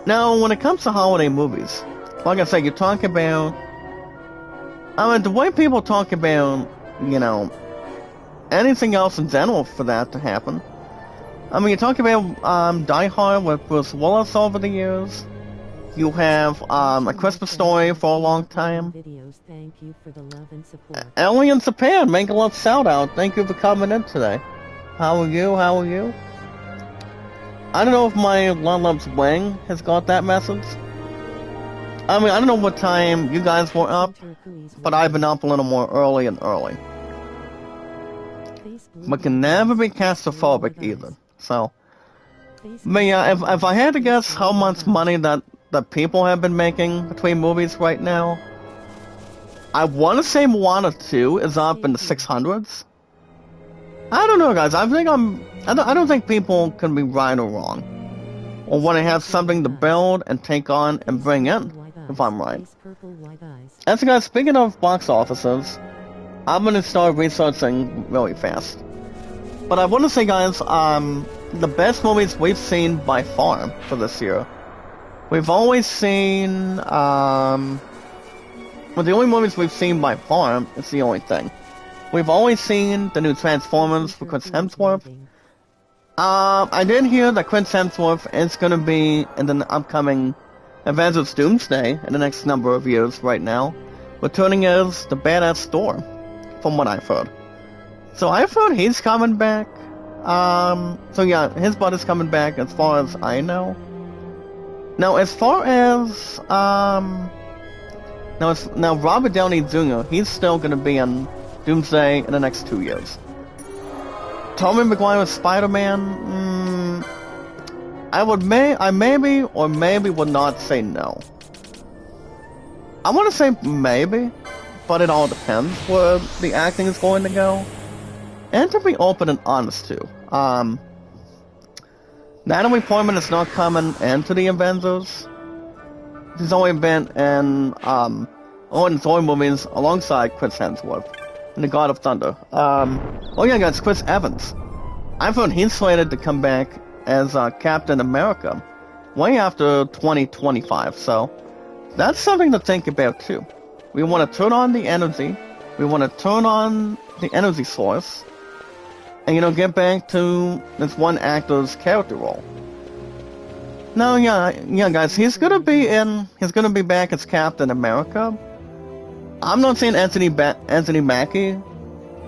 Now, when it comes to holiday movies, like I said, you talk about... I mean, the way people talk about, you know, anything else in general for that to happen. I mean, you talk about Die Hard with Bruce Willis over the years. You have A Christmas Story for a long time. Alien Japan, make a love shout out. Thank you for coming in today. How are you? How are you? I don't know if my Love's Wing has got that message. I mean, I don't know what time you guys were up, but I've been up a little more early and early. But can never be claustrophobic either. So, but yeah, if I had to guess how much money that people have been making between movies right now, I want to say Moana 2 is up in the 600s. I don't know, guys. I don't think people can be right or wrong, or want to have something to build and take on and bring in. If I'm right. As guys, speaking of box offices, I'm gonna start researching really fast. But I want to say, guys, the best movies we've seen by far for this year. We've always seen, well, the only movies we've seen by far is the only thing. We've always seen the new Transformers for Chris Hemsworth. I did hear that Chris Hemsworth is gonna be in the upcoming Avengers Doomsday in the next number of years right now, returning as the badass Thor, from what I've heard. So I've heard he's coming back. So yeah, his butt is coming back as far as I know. Now as far as, now Robert Downey Jr., he's still gonna be in Doomsday in the next 2 years. Tobey Maguire's Spider-Man, I maybe or maybe would not say no. I want to say maybe, but it all depends where the acting is going to go. And to be open and honest too, Natalie Portman is not coming into the Avengers. She's only been in Thor movies alongside Chris Hemsworth in The God of Thunder. Oh yeah, guys, Chris Evans. I've heard he's slated to come back as Captain America way after 2025, so that's something to think about too. We want to turn on the energy, we want to turn on the energy source, and get back to this one actor's character role. No, yeah, guys, he's gonna be back as Captain America. I'm not saying Anthony Mackie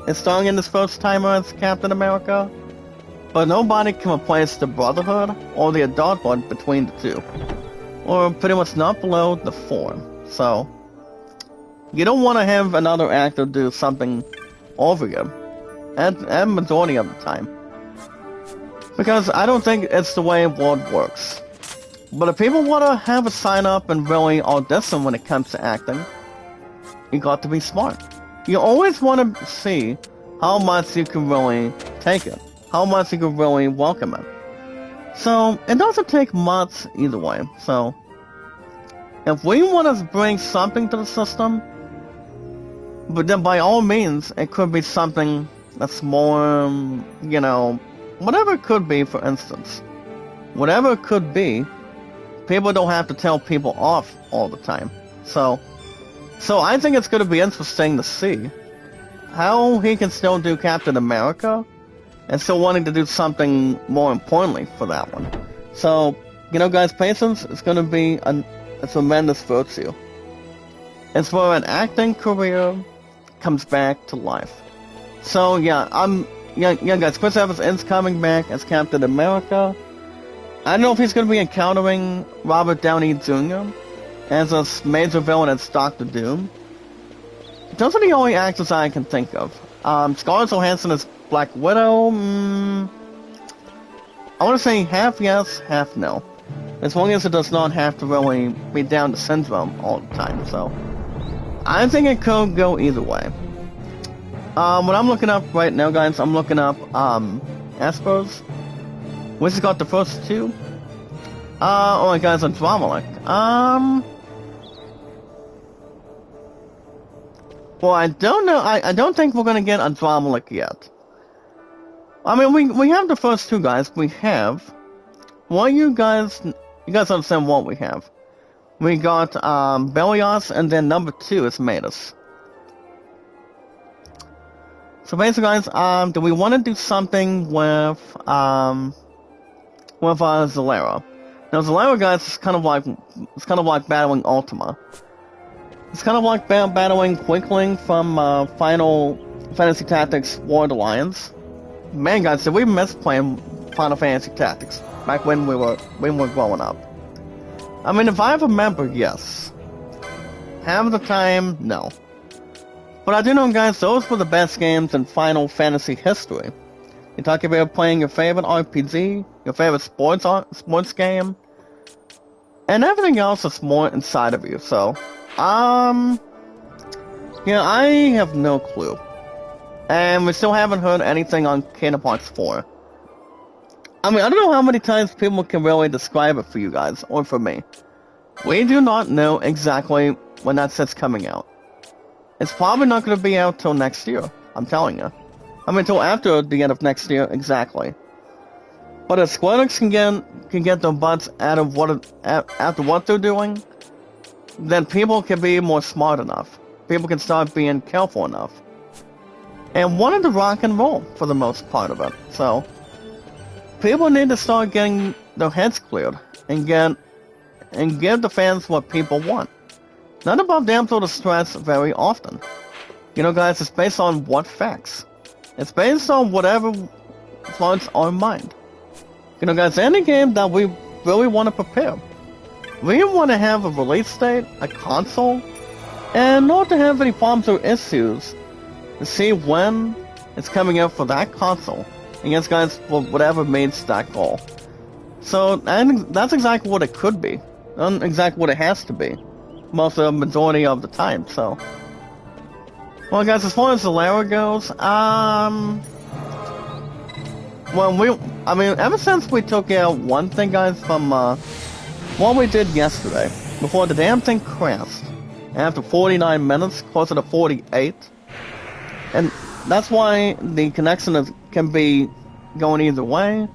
is starring in this first timer as Captain America, but nobody can replace the brotherhood or the adulthood between the two, or pretty much not below the four. So you don't want to have another actor do something over you, and majority of the time, because I don't think it's the way world works. But if people want to have a sign up and really audition when it comes to acting, you got to be smart. You always want to see how much you can really take it, how much you can really welcome it. So it doesn't take much either way. So if we want to bring something to the system, but then by all means, it could be something that's more, whatever it could be, for instance. Whatever it could be, people don't have to tell people off all the time. So I think it's going to be interesting to see how he can still do Captain America and still wanting to do something more importantly for that one. So, guys, patience is going to be a tremendous virtue. It's where an acting career comes back to life. So, yeah, guys, Chris Evans is coming back as Captain America. I don't know if he's going to be encountering Robert Downey Jr. as a major villain as Doctor Doom. Those are the only actors I can think of. Scarlett Johansson as Black Widow. I want to say half yes, half no. As long as it does not have to really be down to syndrome all the time. So I think it could go either way. What I'm looking up right now, guys, I'm looking up Asper's, which has got the first two. Oh my guys, on Dromalic. Well, I don't know. I don't think we're gonna get a Dromalic yet. I mean, we have the first two, guys. We have. Well, you guys understand what we have. We got Belios, and then number 2 is Matus. So basically, guys, do we want to do something with Zalera? Now, Zalera, guys, is kind of like battling Ultima. It's kind of like battling Quickling from Final Fantasy Tactics War of the Lions. Man, guys, did we miss playing Final Fantasy Tactics back when we were growing up? I mean, if I remember, yes. Half the time, no. But I do know, guys, those were the best games in Final Fantasy history. You talk about playing your favorite RPG, your favorite sports game, and everything else is more inside of you. So, yeah, I have no clue. And we still haven't heard anything on Kingdom Hearts 4. I mean, I don't know how many times people can really describe it for you guys, or for me. We do not know exactly when that set's coming out. It's probably not going to be out till next year, I'm telling you. I mean, till after the end of next year, exactly. But if Square Enix can get their butts out of after what they're doing, then people can be more smart enough. People can start being careful enough. And wanting to rock and roll for the most part of it. So, people need to start getting their heads cleared and give the fans what people want. Not above damn sort of stress very often. You know, guys, it's based on what facts. It's based on whatever floats our mind. You know, guys, any game that we really want to prepare. We want to have a release date, a console, and not to have any problems or issues to see when it's coming out for that console. And yes, guys, for whatever meets that goal. So, and that's exactly what it could be. Not exactly what it has to be. Most of the majority of the time, so. Well, guys, as far as the Lara goes, I mean, ever since we took out one thing, guys, from what we did yesterday, before the damn thing crashed, and after 49 minutes, closer to 48, and that's why the connection can be going either way,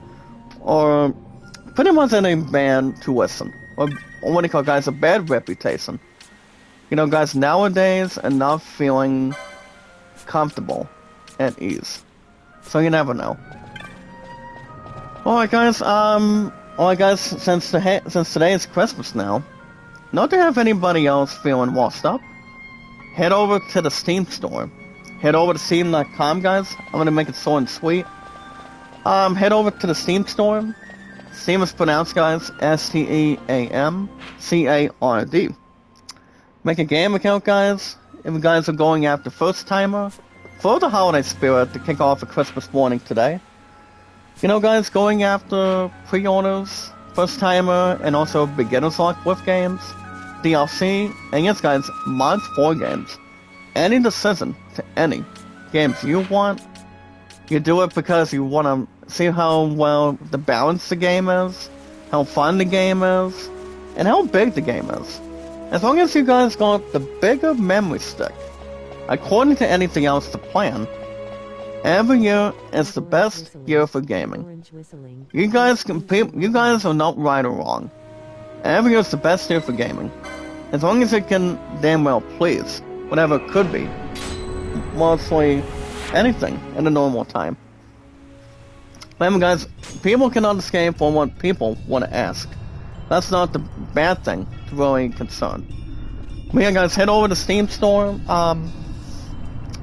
or pretty much any bad to listen, or what do you call, guys, a bad reputation. You know, guys, nowadays, are not feeling comfortable at ease. So you never know. Alright guys, since today is Christmas now, not to have anybody else feeling washed up, head over to the Steam store. Head over to Steam.com, guys. I'm gonna make it short and sweet. Head over to the Steam store. Steam is pronounced, guys, STEAMCARD. Make a game account, guys. If you guys are going after first timer, for the holiday spirit to kick off a Christmas morning today. You know, guys, going after pre-orders, first timer, and also beginner's luck with games, DLC, and yes, guys, mods for games. Any decision to any games you want, you do it because you want to see how well the balance the game is, how fun the game is, and how big the game is. As long as you guys got the bigger memory stick, according to anything else to plan, every year is the best year for gaming. You guys are not right or wrong. Every year is the best year for gaming. As long as it can damn well please whatever it could be. Mostly anything in a normal time. Remember, guys, people cannot escape from what people want to ask. That's not the bad thing to really concern. But yeah, guys, head over to Steam store,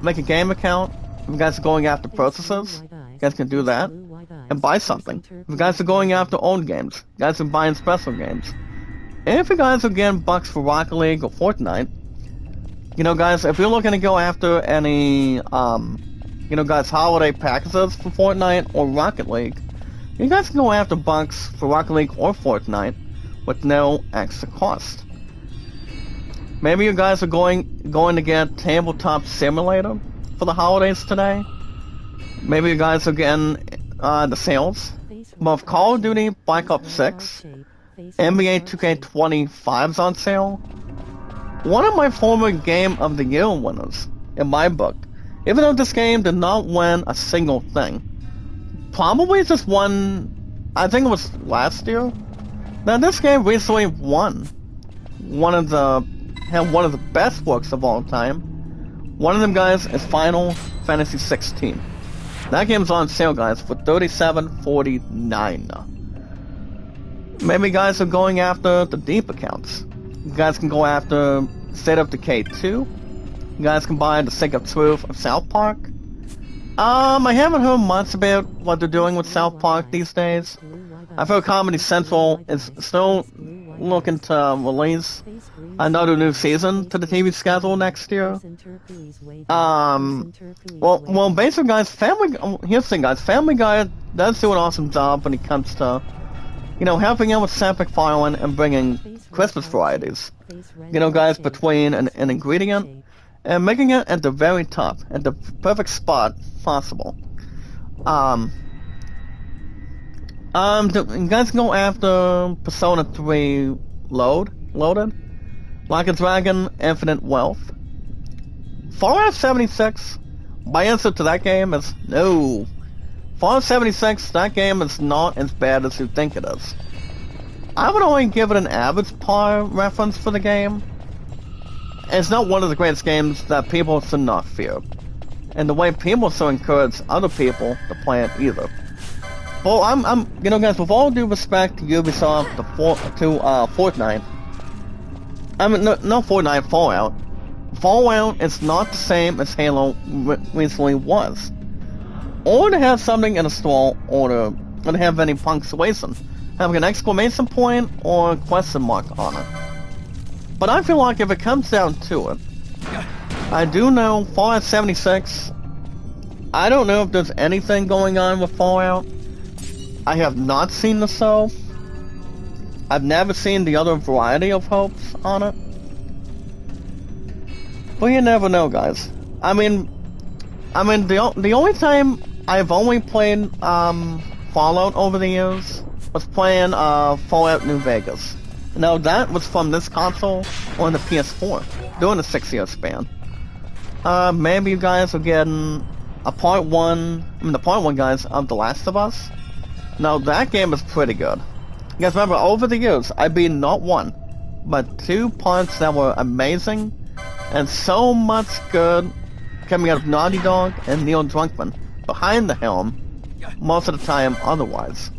make a game account. If you guys are going after purchases, you guys can do that, and buy something. If you guys are going after old games, you guys are buying special games. And if you guys are getting bucks for Rocket League or Fortnite, you know, guys, if you're looking to go after any, you know, guys, holiday packages for Fortnite or Rocket League, you guys can go after bucks for Rocket League or Fortnite with no extra cost. Maybe you guys are going to get Tabletop Simulator for the holidays today. Maybe you guys are getting the sales. Both Call of Duty Black Ops 6, NBA 2K25's on sale. One of my former Game of the Year winners, in my book, even though this game did not win a single thing. Probably just won, I think it was last year. Now this game recently won one of the best works of all time. One of them, guys, is Final Fantasy 16. That game's on sale, guys, for $37.49. Maybe you guys are going after the deep accounts. You guys can go after State of Decay 2. You guys can buy the Stick of Truth of South Park. I haven't heard much about what they're doing with South Park these days. I've heard Comedy Central is still looking to release another new season to the TV schedule next year. Well, basically, guys, here's the thing, guys. Family Guy does do an awesome job when it comes to, you know, helping out with sample filing and bringing Christmas varieties. You know, guys, between an ingredient and making it at the very top, at the perfect spot possible. You guys can go after Persona 3 Loaded, Like a Dragon, Infinite Wealth. Fallout 76, my answer to that game is no. Fallout 76, that game is not as bad as you think it is. I would only give it an average par reference for the game. It's not one of the greatest games that people should not fear. And the way people should encourage other people to play it either. Well, you know, guys, with all due respect to Ubisoft, to Fortnite, I mean, no Fortnite, Fallout. Fallout is not the same as Halo recently was. Or to have something in a store, or to have any punctuation, having an exclamation point or a question mark on it. But I feel like if it comes down to it, I do know Fallout 76, I don't know if there's anything going on with Fallout. I have not seen the show. I've never seen the other variety of hopes on it. But you never know, guys. I mean, the only time I've only played Fallout over the years. Was playing Fallout New Vegas. Now that was from this console on the PS4 during the 6-year span. Maybe you guys are getting the part one guys of The Last of Us. Now that game is pretty good. You guys remember over the years I beat not one, but 2 parts that were amazing, and so much good coming out of Naughty Dog and Neil Druckmann behind the helm most of the time otherwise.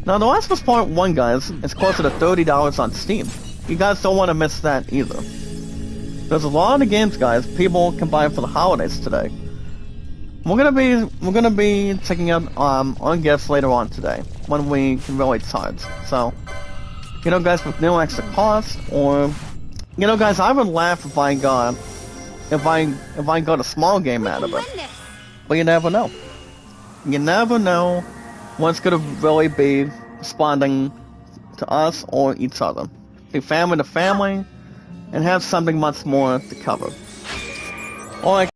Now The Last of Us Part 1 guys is closer to $30 on Steam. You guys don't want to miss that either. There's a lot of games guys people can buy for the holidays today. We're gonna be checking out on gifts later on today when we can really charge. So, you know guys, with no extra cost, or you know guys, I would laugh if I got a small game out of it. But you never know. You never know what's gonna really be responding to us or each other. Be family to family, and have something much more to cover. Alright.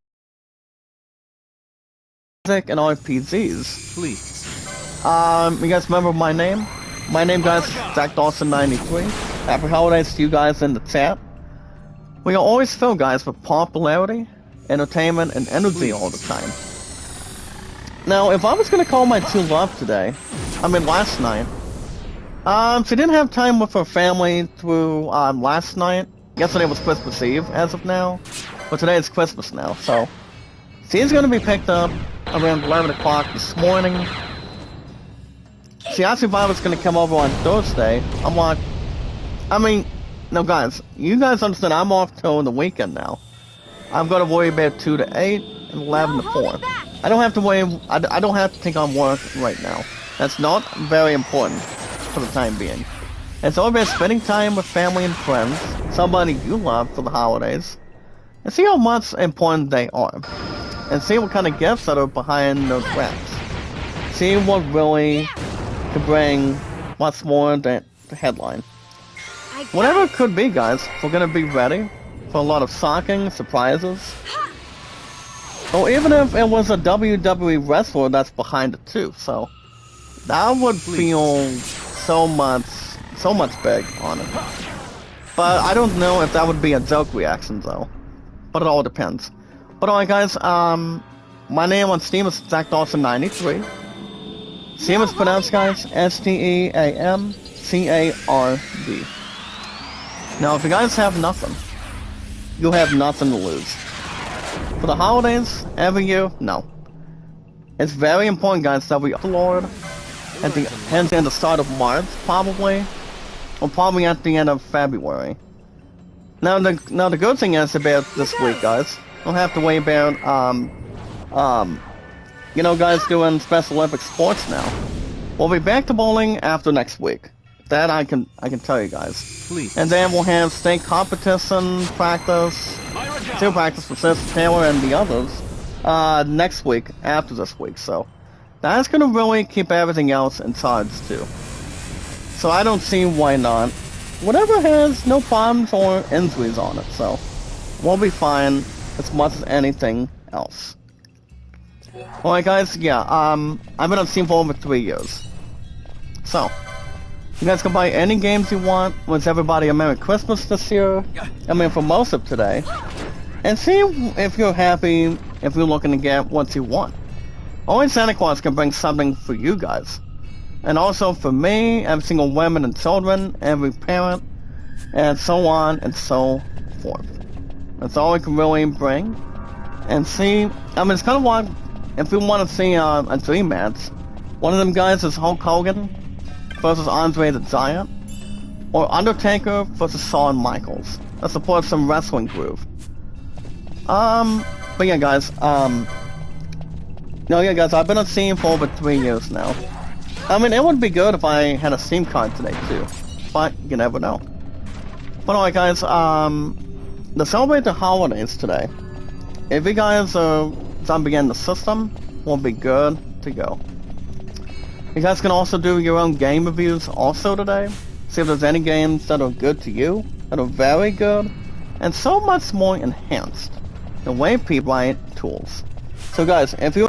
And RPGs, please. You guys remember my name? My name, guys, is Zach Dawson 93. Happy holidays to you guys in the chat. We are always filled, guys, with popularity, entertainment, and energy all the time. Now, if I was gonna call my true love today, last night, she didn't have time with her family through last night. Yesterday was Christmas Eve, as of now, but today is Christmas now, so she's gonna be picked up around 11 o'clock this morning. She asked me if I was going to come over on Thursday. I'm like, no guys, you guys understand I'm off till the weekend now. I've got to worry about 2 to 8 and 11 to 4. I don't have to worry, I don't have to take on work right now. That's not very important for the time being. It's all about spending time with family and friends, somebody you love for the holidays, and see how much important they are. And see what kind of gifts that are behind those wraps. See what really could bring much more than the headline. Whatever it could be, guys, we're gonna be ready for a lot of shocking surprises. Or even if it was a WWE wrestler that's behind it too, so that would feel so much big on it. But I don't know if that would be a joke reaction though. But it all depends. But alright guys, my name on Steam is Zach Dawson 93. Steam is pronounced, guys, STEAMCARD. Now, if you guys have nothing, you have nothing to lose. For the holidays, every year, no. It's very important, guys, that we upload at the end, the start of March, probably, or probably at the end of February. Now the good thing is about this week, guys, don't have to worry about you know, guys doing Special Olympic sports now. We'll be back to bowling after next week. That I can tell you guys. Please. And then we'll have state competition practice, field practice for Sister Taylor and the others next week after this week. So that's gonna really keep everything else in charge too. So I don't see why not. Whatever has no problems or injuries on it, so we'll be fine as much as anything else. Alright guys, yeah, I've been on Steam for over 3 years. So, you guys can buy any games you want, wish everybody a Merry Christmas this year, for most of today, and see if you're happy, if you're looking to get what you want. Only Santa Claus can bring something for you guys. And also for me, every single women and children, every parent, and so on and so forth. That's all we can really bring. And see, it's kind of like, if we want to see a dream match, one of them guys is Hulk Hogan versus Andre the Giant, or Undertaker versus Shawn Michaels. That supports some wrestling groove. But yeah guys, I've been on Steam for over 3 years now. It would be good if I had a Steam card today too, but you never know. But alright guys, to celebrate the holidays today, if you guys are jumping in the system, we'll be good to go. You guys can also do your own game reviews also today, see if there's any games that are good to you, that are very good, and so much more enhanced, the way people write tools. So guys, if you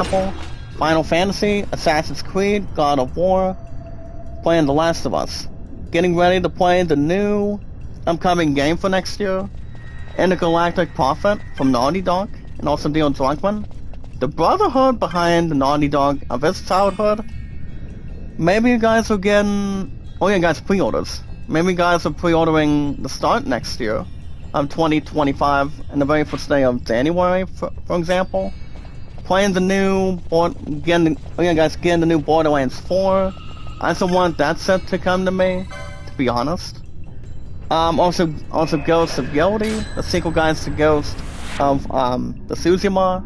Final Fantasy, Assassin's Creed, God of War, playing The Last of Us. Getting ready to play the new upcoming game for next year, Intergalactic Prophet from Naughty Dog, and also Neil Druckmann. The brotherhood behind the Naughty Dog of his childhood. Maybe you guys are getting... Oh yeah, guys, pre-orders. Maybe you guys are pre-ordering the start next year of 2025 and the very first day of January, for example. Playing the new... getting the new Borderlands 4. I still want that set to come to me, to be honest. Also Ghosts of Guilty, the sequel guys to Ghost of the Tsushima,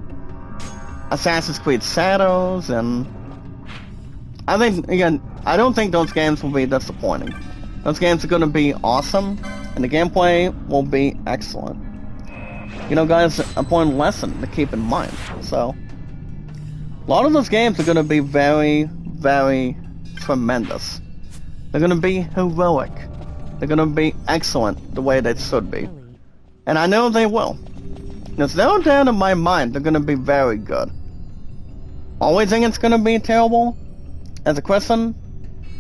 Assassin's Creed Shadows, and I think, again, I don't think those games will be disappointing. Those games are going to be awesome, and the gameplay will be excellent. You know, guys, an important lesson to keep in mind. So, a lot of those games are going to be very, very tremendous. They're going to be heroic. They're going to be excellent the way they should be. And I know they will. There's no doubt in my mind they're going to be very good. Always think it's going to be terrible? As a question,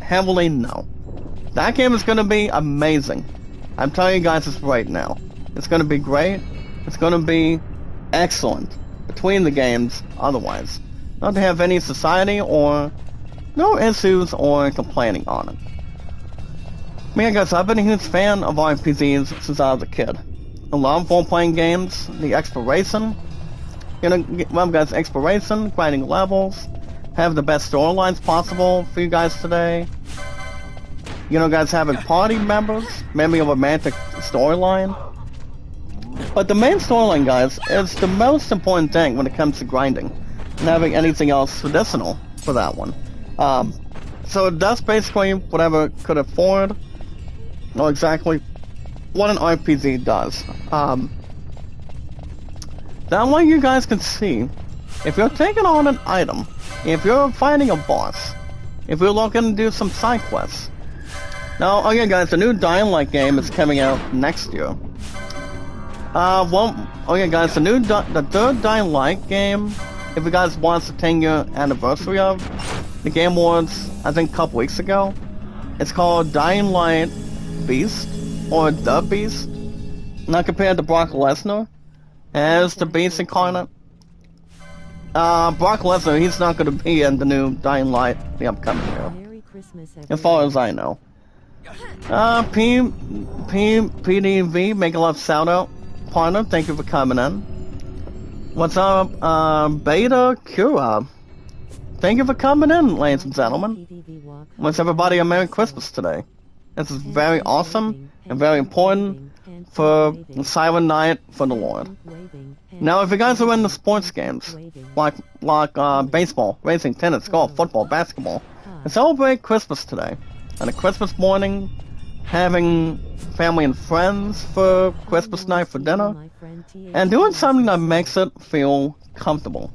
heavily no. That game is going to be amazing. I'm telling you guys this right now. It's going to be great. It's going to be excellent. Between the games, otherwise. Not to have any society or no issues or complaining on it. I mean, guys, I've been a huge fan of RPGs since I was a kid. I love role-playing games, the exploration. You know, well, guys, exploration, grinding levels, have the best storylines possible for you guys today. You know, guys, having party members, maybe a romantic storyline. But the main storyline, guys, is the most important thing when it comes to grinding, and having anything else traditional for that one. So that's basically whatever it could afford, or exactly what an RPG does. That way you guys can see, if you're taking on an item, if you're fighting a boss, if you're looking to do some side quests. Now, okay guys, the new Dying Light game is coming out next year. Guys, the third Dying Light game, if you guys watched the 10-year anniversary of the Game Awards, I think a couple weeks ago, it's called Dying Light Beast, or The Beast, not compared to Brock Lesnar as the Beast incarnate. Brock Lesnar, he's not going to be in the new Dying Light, the upcoming year, as far as I know. PDV, make a love shout out, partner, thank you for coming in. What's up, Beta Cura? Thank you for coming in, ladies and gentlemen. Wish everybody a Merry Christmas today. This is very awesome and very important for Silent Night for the Lord. Now, if you guys are into sports games, like baseball, racing, tennis, golf, football, basketball, and celebrate Christmas today. On a Christmas morning, having family and friends for Christmas night for dinner, and doing something that makes it feel comfortable.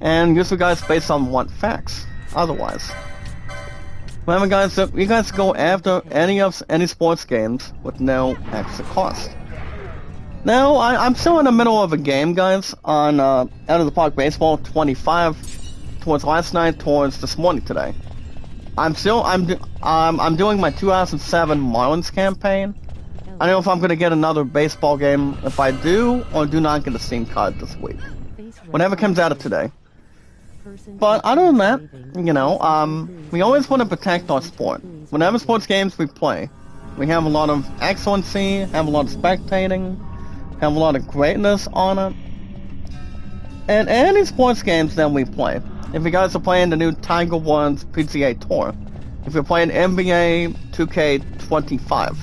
And usually guys based on what facts, otherwise. Remember guys, you guys go after any sports games with no extra cost. Now, I'm still in the middle of a game, guys, on Out of the Park Baseball 25, towards last night, towards this morning today. I'm doing my 2007 Marlins campaign. I don't know if I'm going to get another baseball game if I do or do not get a Steam card this week. Whenever it comes out of today. But other than that, you know, we always want to protect our sport. Whenever sports games we play, we have a lot of excellency, have a lot of spectating, have a lot of greatness on it. And any sports games that we play, if you guys are playing the new Tiger Woods PGA Tour, if you're playing NBA 2K25,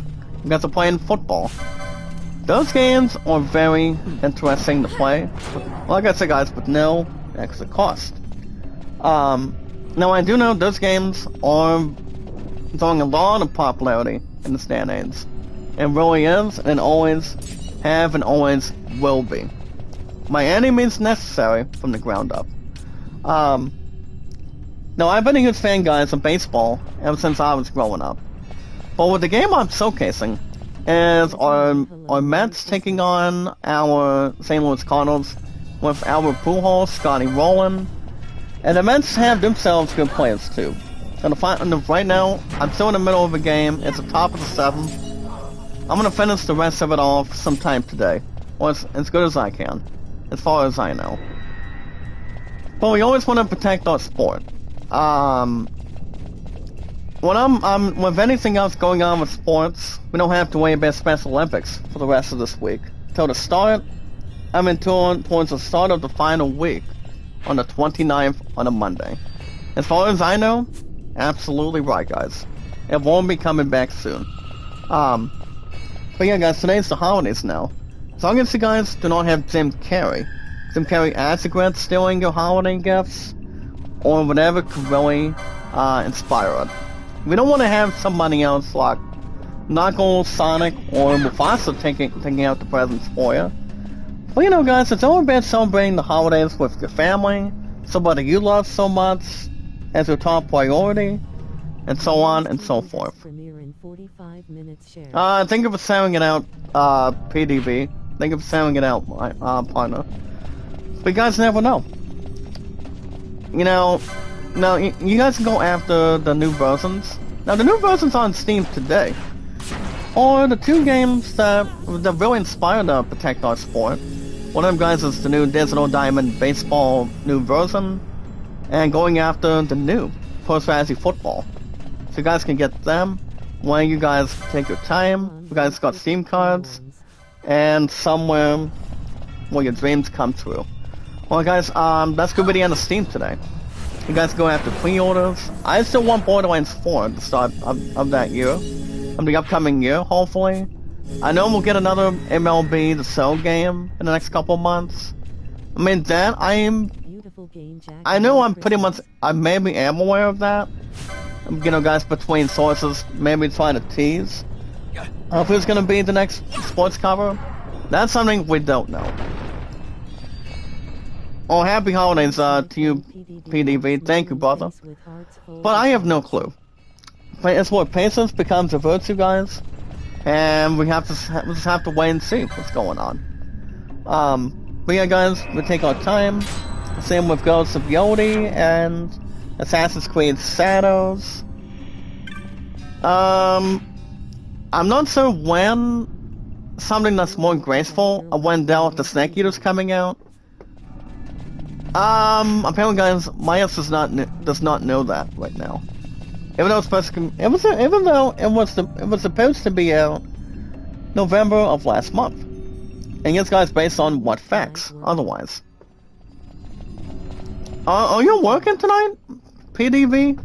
you guys are playing football, those games are very interesting to play. Like I said, guys, with no extra cost. Now I do know those games are drawing a lot of popularity in this day and age. It really is, and always have, and always will be. By any means necessary from the ground up. Now I've been a huge fan, guys, of baseball ever since I was growing up. But with the game I'm showcasing is our Mets taking on our St. Louis Cardinals with Albert Pujols, Scotty Rowland, And events have themselves good players too. And right now, I'm still in the middle of a game. It's the top of the 7th. I'm gonna finish the rest of it off sometime today. Or as good as I can. As far as I know. But we always want to protect our sport. With anything else going on with sports, we don't have to worry about Special Olympics for the rest of this week. Till the start, towards the start of the final week on the 29th on a Monday. As far as I know, absolutely right, guys. It won't be coming back soon. But yeah, guys, today's the holidays now. As long as you guys do not have Jim Carrey as regrets stealing your holiday gifts, or whatever could really inspire it. We don't want to have somebody else like Knuckles, Sonic, or Mufasa taking out the presents for you. But you know, guys, it's all about celebrating the holidays with your family, somebody you love so much, as your top priority, and so on and so forth. Thank you for sounding it out, PDV. Thank you for sounding it out, my partner. But you guys never know. You know, now you guys can go after the new versions. Now the new versions are on Steam today. Or the 2 games that really inspired to protect our sport. One of them, guys, is the new Digital Diamond Baseball new version, and going after the new Pro Strategy Football. So you guys can get them when you guys take your time. You guys got Steam cards, and somewhere where your dreams come true. Well, guys, that's gonna be the end of Steam today. You guys go after pre-orders. I still want Borderlands 4 at the start of that year, of the upcoming year, hopefully. I know we'll get another MLB The Show game in the next couple months. I mean, that I know I maybe am aware of that. You know, guys, between sources, maybe trying to tease. If it's gonna be the next sports cover, that's something we don't know. Oh, happy holidays to you, PDV. Thank you, brother. But I have no clue. It's what patience becomes a virtue, guys. And we just have to wait and see what's going on. But yeah, guys, we take our time. Same with Ghosts of Yodi and Assassin's Creed Shadows. I'm not sure when something that's more graceful, when Death the Snake Eater's coming out. Apparently, guys, Myers does not know that right now. Even though it was supposed to be out November of last month. And yes, guys, based on what facts? Otherwise. Are you working tonight, PDV?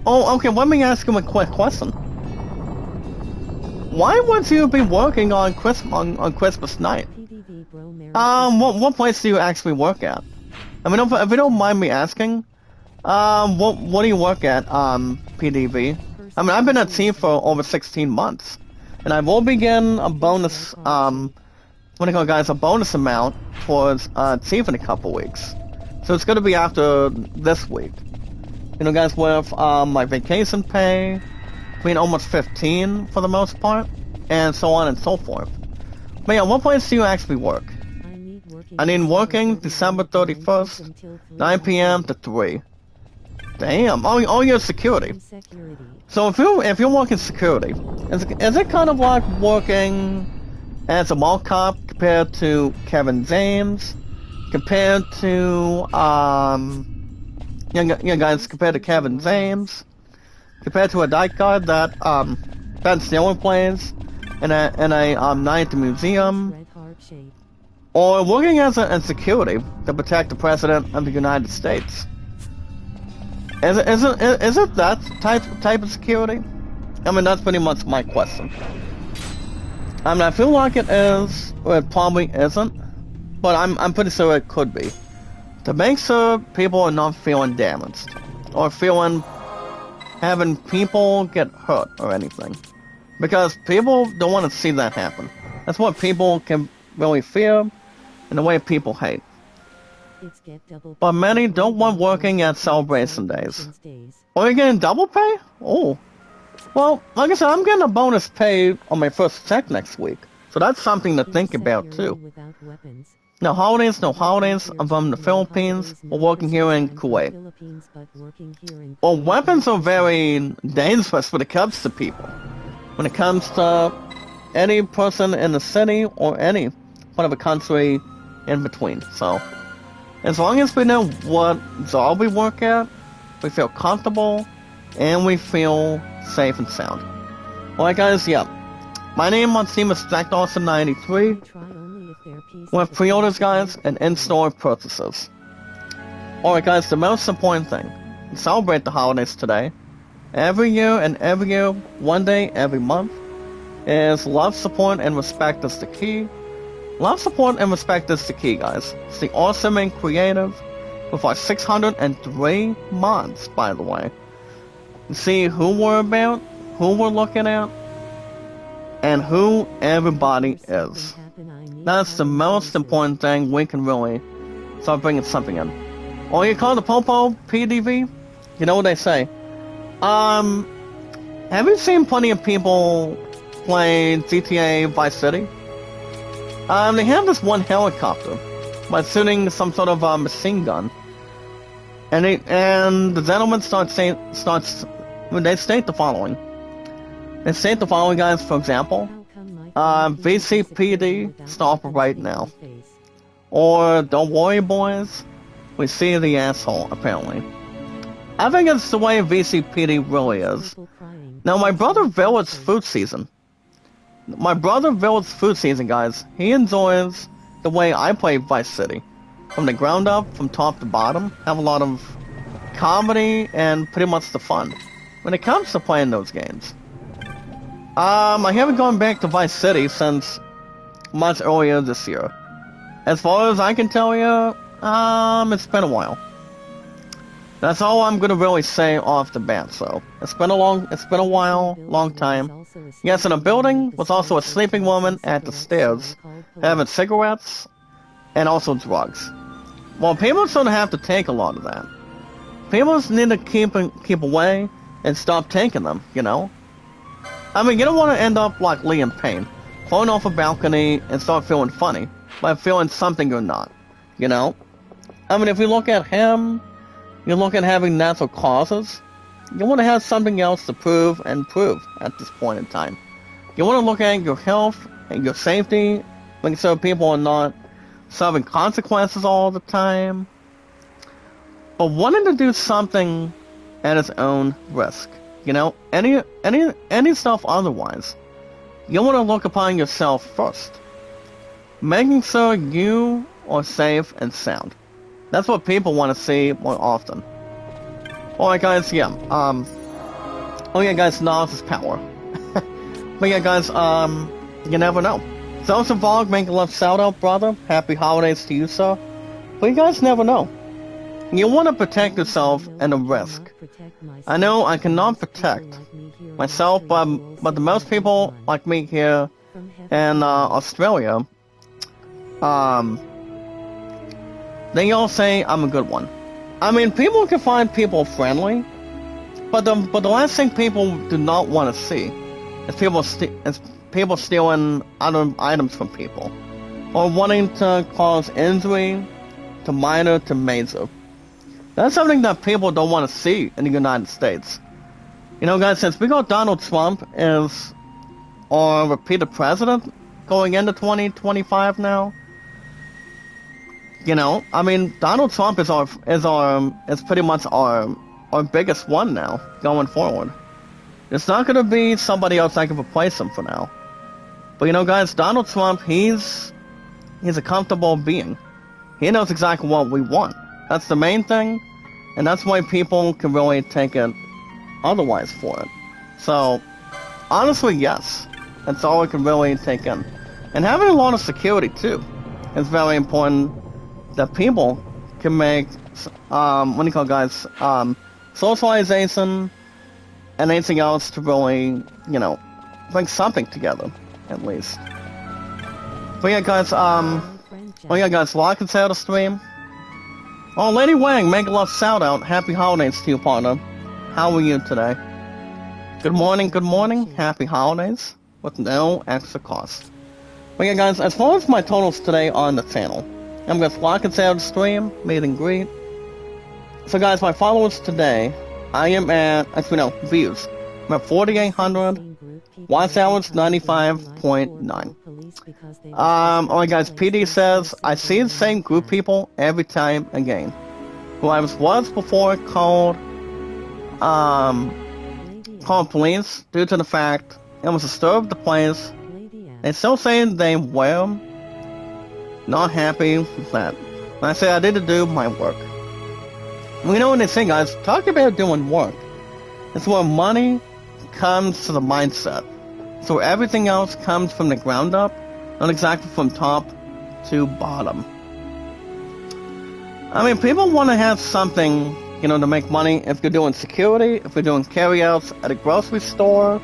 Oh, okay. Let me ask you a quick question. Why would you be working on Christmas night? What place do you actually work at? I mean, if you don't mind me asking, what do you work at, PDV? I mean, I've been at T for over 16 months, and I will begin a bonus, what do you call it, guys, a bonus amount towards T in a couple weeks. So it's gonna be after this week. You know, guys, with my vacation pay being almost 15 for the most part, and so on and so forth. But yeah, what place do you actually work? I need working December 31st, 9 p.m. to 3. Damn, oh, you're security. So if you're working security, is it kind of like working as a mall cop compared to Kevin James, compared to yeah guys, compared to Kevin James, compared to a night guard that Ben Stiller plays in a night at the museum, or working as a security to protect the President of the United States? Is it that type of security? I mean, that's pretty much my question. I mean, I feel like it is, or it probably isn't, but I'm pretty sure it could be. To make sure people are not feeling damaged, or having people get hurt or anything. Because people don't want to see that happen. That's what people can really fear, and the way people hate. But many don't want working at celebration days. Are you getting double pay? Oh. Well, like I said, I'm getting a bonus pay on my first check next week. So that's something to think about too. No holidays, no holidays. I'm from the Philippines. We're working here in Kuwait. Well, weapons are very dangerous when it comes to people. When it comes to any person in the city or any part of the country in between. So, as long as we know what job we work at, we feel comfortable, and we feel safe and sound. Alright guys, yeah. My name on Steam is JackDawson93. With pre-orders, guys, and in-store purchases. Alright guys, the most important thing. We celebrate the holidays today. Every year, one day, every month, is love, support, and respect is the key. Love, support, and respect is the key, guys. Stay awesome and creative with our 603 mods, by the way. You see who we're about, who we're looking at, and who everybody is. That's the most important thing we can really start bringing something in. Or you call the Popo PDV? You know what they say. Have you seen plenty of people play GTA Vice City? They have this one helicopter by shooting some sort of machine gun. And the gentleman they state the following. They state the following, guys, for example. VCPD, stop right now. Or, don't worry boys, we see the asshole, apparently. I think it's the way VCPD really is. Now, my brother Villet's food season. Guys, he enjoys the way I play Vice City. From the ground up, from top to bottom, have a lot of comedy and pretty much the fun when it comes to playing those games. I haven't gone back to Vice City since much earlier this year. As far as I can tell you, it's been a while. That's all I'm gonna really say off the bat. So it's been a while, long time. Yes, in a building was also a sleeping woman at the stairs, having cigarettes and also drugs. Well, people don't have to take a lot of that. People just need to keep away and stop taking them. You know. I mean, you don't want to end up like Liam Payne, falling off a balcony and start feeling funny, by feeling something you're not, you know? I mean, if you look at him, you look at having natural causes, you want to have something else to prove at this point in time. You want to look at your health and your safety, making sure people are not suffering consequences all the time, but wanting to do something at its own risk. You know, any stuff otherwise, you want to look upon yourself first. Making sure you are safe and sound. That's what people want to see more often. Alright guys, yeah, oh yeah guys, knowledge is power. But yeah guys, you never know. Joseph Vlog, make a love shout out, brother. Happy holidays to you, sir. But you guys never know. You want to protect yourself and the risk. I know I cannot protect myself, but the most people like me here in Australia, they all say I'm a good one. I mean, people can find people friendly, but the last thing people do not want to see is people stealing other items from people, or wanting to cause injury to minor to major. That's something that people don't want to see in the United States. You know, guys, since we got Donald Trump as our repeated president going into 2025 now, you know, I mean, Donald Trump is pretty much our biggest one now going forward. It's not going to be somebody else that can replace him for now. But you know, guys, Donald Trump, he's a comfortable being. He knows exactly what we want. That's the main thing, and that's why people can really take it otherwise for it. So, honestly, yes. That's all we can really take in. And having a lot of security, too, is very important, that people can make, what do you call it, guys, socialization and anything else to really, you know, bring something together, at least. But yeah, guys, like and share the stream. Oh, Lady Wang, make a love shout out. Happy holidays to you, partner. How are you today? Good morning, happy holidays, with no extra cost. But yeah, guys, as far as my totals today on the channel, I'm gonna lock and out the stream, meet and greet. So guys, my followers today, I am at, actually no, views. I'm at 4,800, watch hours 95.9. Alright guys, PD says, I see the same group people every time again. Who I was before called police due to the fact it was disturbed the place. They still saying they were not happy with that. And I say I did to do my work. We know what they say, guys, talk about doing work. It's where money comes to the mindset. So everything else comes from the ground up, not exactly from top to bottom. I mean, people want to have something, you know, to make money. If you're doing security, if you're doing carryouts at a grocery store,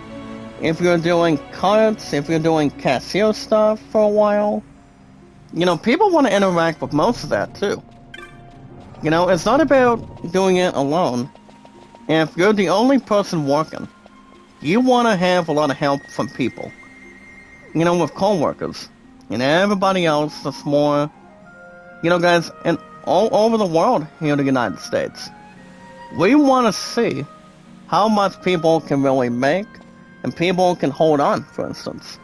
if you're doing carts, if you're doing cashier stuff for a while, you know, people want to interact with most of that too. You know, it's not about doing it alone. If you're the only person working, you want to have a lot of help from people. You know, with co-workers and everybody else that's more, you know, guys, and all over the world here in the United States. We want to see how much people can really make and people can hold on, for instance.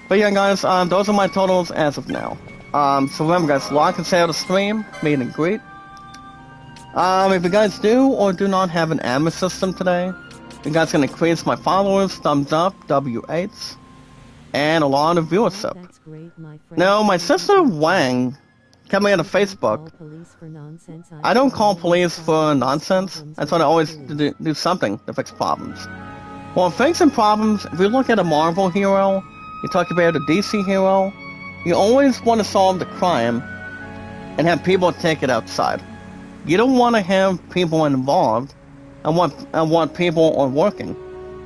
But yeah, guys, those are my totals as of now. So remember, guys, like and share the stream, meet and greet. If you guys do or do not have an admin system today, you guys can increase my followers, thumbs up, W8s, and a lot of viewership. Now, my sister Wang coming out of Facebook, I don't call police for nonsense. I try to always do something to fix problems. Well, fixing problems, if you look at a Marvel hero, you talk about a DC hero, you always want to solve the crime and have people take it outside. You don't want to have people involved and want people on working.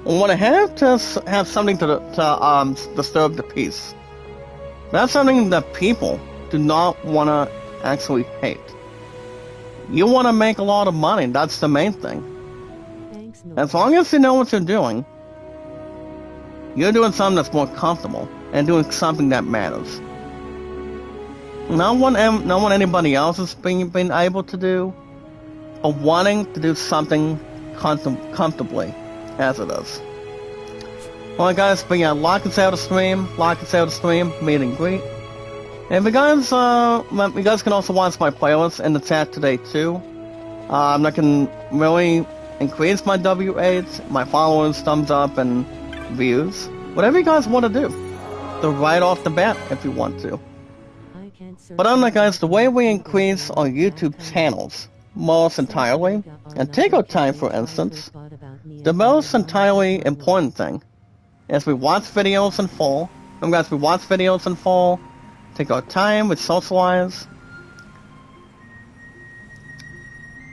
You want to have something to disturb the peace. That's something that people do not want to actually hate. You want to make a lot of money, that's the main thing. As long as you know what you're doing something that's more comfortable and doing something that matters. Not what anybody else has been able to do, but wanting to do something comfortably as it is. Alright guys, but yeah, like and share the stream, meet and greet. And you guys can also watch my playlist in the chat today too. I can really increase my W8s, my followers, thumbs up, and views. Whatever you guys want to do. Right off the bat if you want to. But unlike guys, the way we increase our YouTube channels most entirely, and take our time for instance, the most entirely important thing is we watch videos in full. Remember guys, we watch videos in full, take our time, we socialize.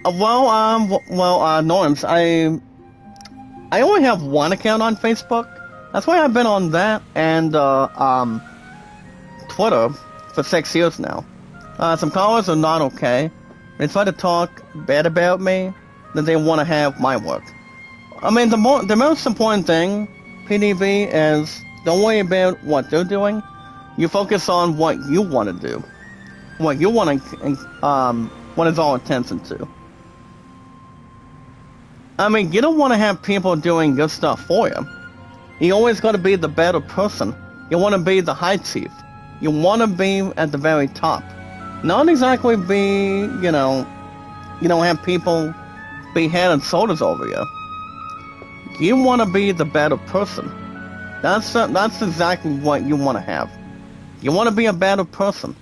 Norms, I only have one account on Facebook. That's why I've been on that and Twitter for 6 years now. Some callers are not okay. They try to talk bad about me, that they want to have my work. I mean, the most important thing, PDV, is don't worry about what they're doing. You focus on what you want to do, what you want to, what it's all attention to. I mean, you don't want to have people doing good stuff for you. You always got to be the better person. You want to be the high chief. You want to be at the very top. Not exactly be, have people be head and shoulders over you. You want to be the better person. That's exactly what you want to have. You want to be a better person.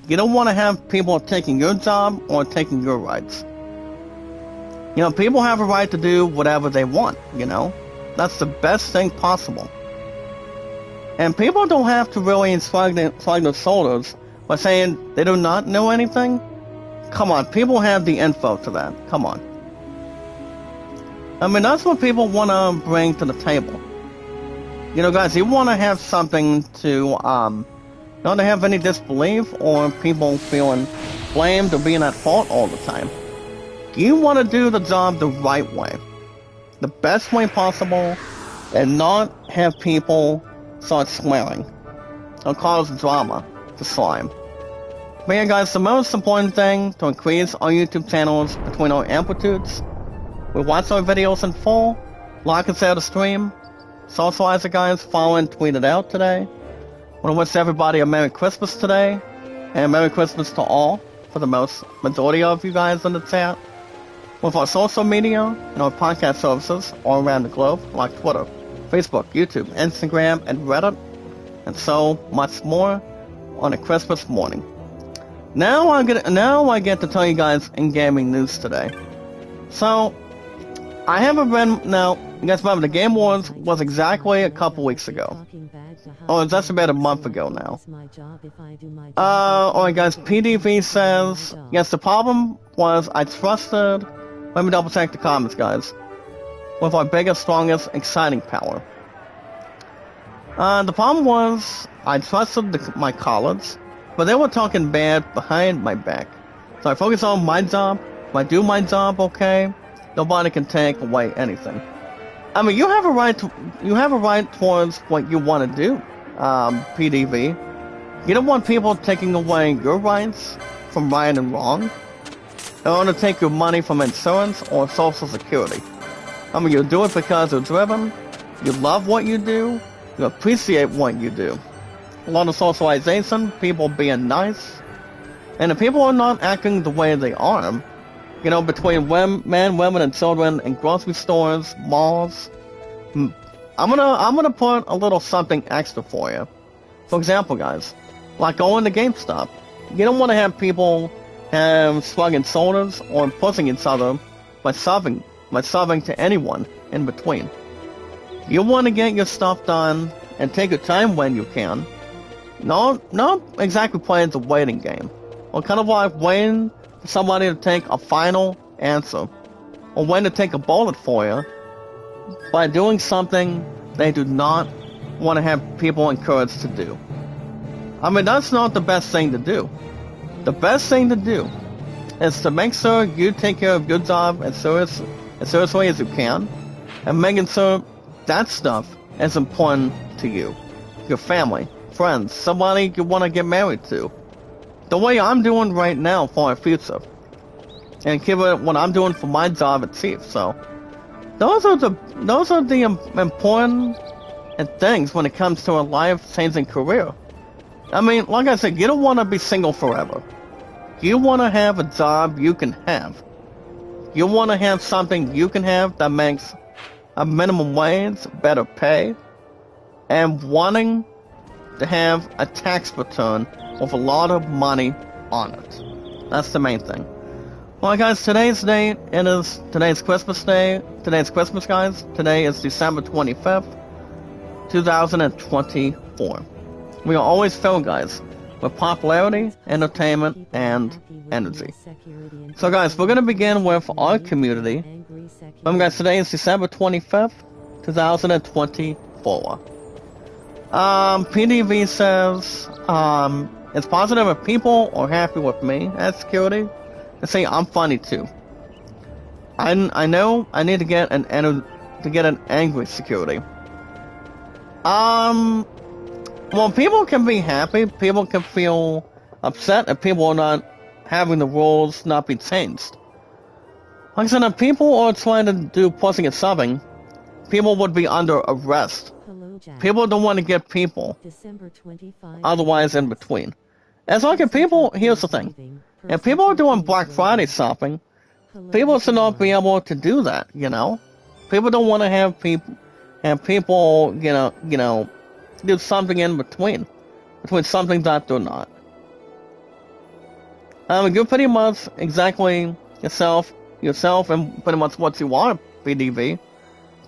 You don't want to have people taking your job or taking your rights. People have a right to do whatever they want, That's the best thing possible. And people don't have to really shrug their shoulders by saying they do not know anything. Come on, people have the info to that. Come on. I mean, that's what people want to bring to the table. Guys, you want to have something to, not to have any disbelief or people feeling blamed or being at fault all the time. You want to do the job the right way. The best way possible, and not have people start swearing or cause drama to slime. But yeah, guys, the most important thing to increase our YouTube channels between our amplitudes, we watch our videos in full, like and share the stream, socialize it, guys, follow and tweet it out today. I want to wish everybody a Merry Christmas today, and Merry Christmas to all, for the majority of you guys in the chat. With our social media and our podcast services all around the globe, like Twitter, Facebook, YouTube, Instagram, and Reddit, and so much more on a Christmas morning. Now I get to tell you guys in gaming news today. So, I haven't been, now, you guys remember the Game Awards was exactly a couple weeks ago. Oh, it's just about a month ago now. Alright guys, PDV says, yes, the problem was I trusted, let me double check the comments, guys, with our biggest, strongest, exciting power. The problem was I trusted my colleagues, but they were talking bad behind my back. So I focus on my job. If I do my job okay, nobody can take away anything. I mean, you have a right towards what you want to do, PDV. You don't want people taking away your rights from right and wrong. They want to take your money from insurance or social security. I mean, you do it because you're driven, you love what you do, you appreciate what you do. A lot of socialization, people being nice, and if people are not acting the way they are, you know, between men, women, and children in grocery stores, malls, I'm gonna put a little something extra for you. For example, guys, like going to GameStop, you don't want to have people slugging sodas or pushing each other by shoving to anyone in between. You want to get your stuff done and take your time when you can. Not exactly playing the waiting game, or kind of like waiting for somebody to take a final answer, or when to take a bullet for you, by doing something they do not want to have people encouraged to do. I mean, that's not the best thing to do. The best thing to do is to make sure you take care of your job as seriously as you can, and making sure that stuff is important to you, your family, friends, somebody you want to get married to. The way I'm doing right now for our future, and keep it what I'm doing for my job at Chief. So those are the important things when it comes to a life-changing career. I mean, like I said, you don't want to be single forever. You want to have a job you can have. You want to have something you can have that makes a minimum wage, better pay, and wanting to have a tax return with a lot of money on it. That's the main thing. Well, guys, today's Christmas Day. Today's Christmas, guys. Today is December 25th, 2024. We are always filled, guys, with popularity, entertainment, and energy. So, guys, we're going to begin with our community. Remember, guys, today is December 25th, 2024. PDV says, it's positive if people are happy with me at security. They say I'm funny too. I know I need to get an angry security. Well, people can be happy, people can feel upset if people are not having the rules not be changed. Like I said, if people are trying to do pushing and shoving, people would be under arrest. People don't want to get people otherwise in between. As like if people, here's the thing. If people are doing Black Friday shopping, people should not be able to do that, you know? People don't want to have people, you know, do something in between something that they're not. You're pretty much exactly yourself and pretty much what you are, PDV.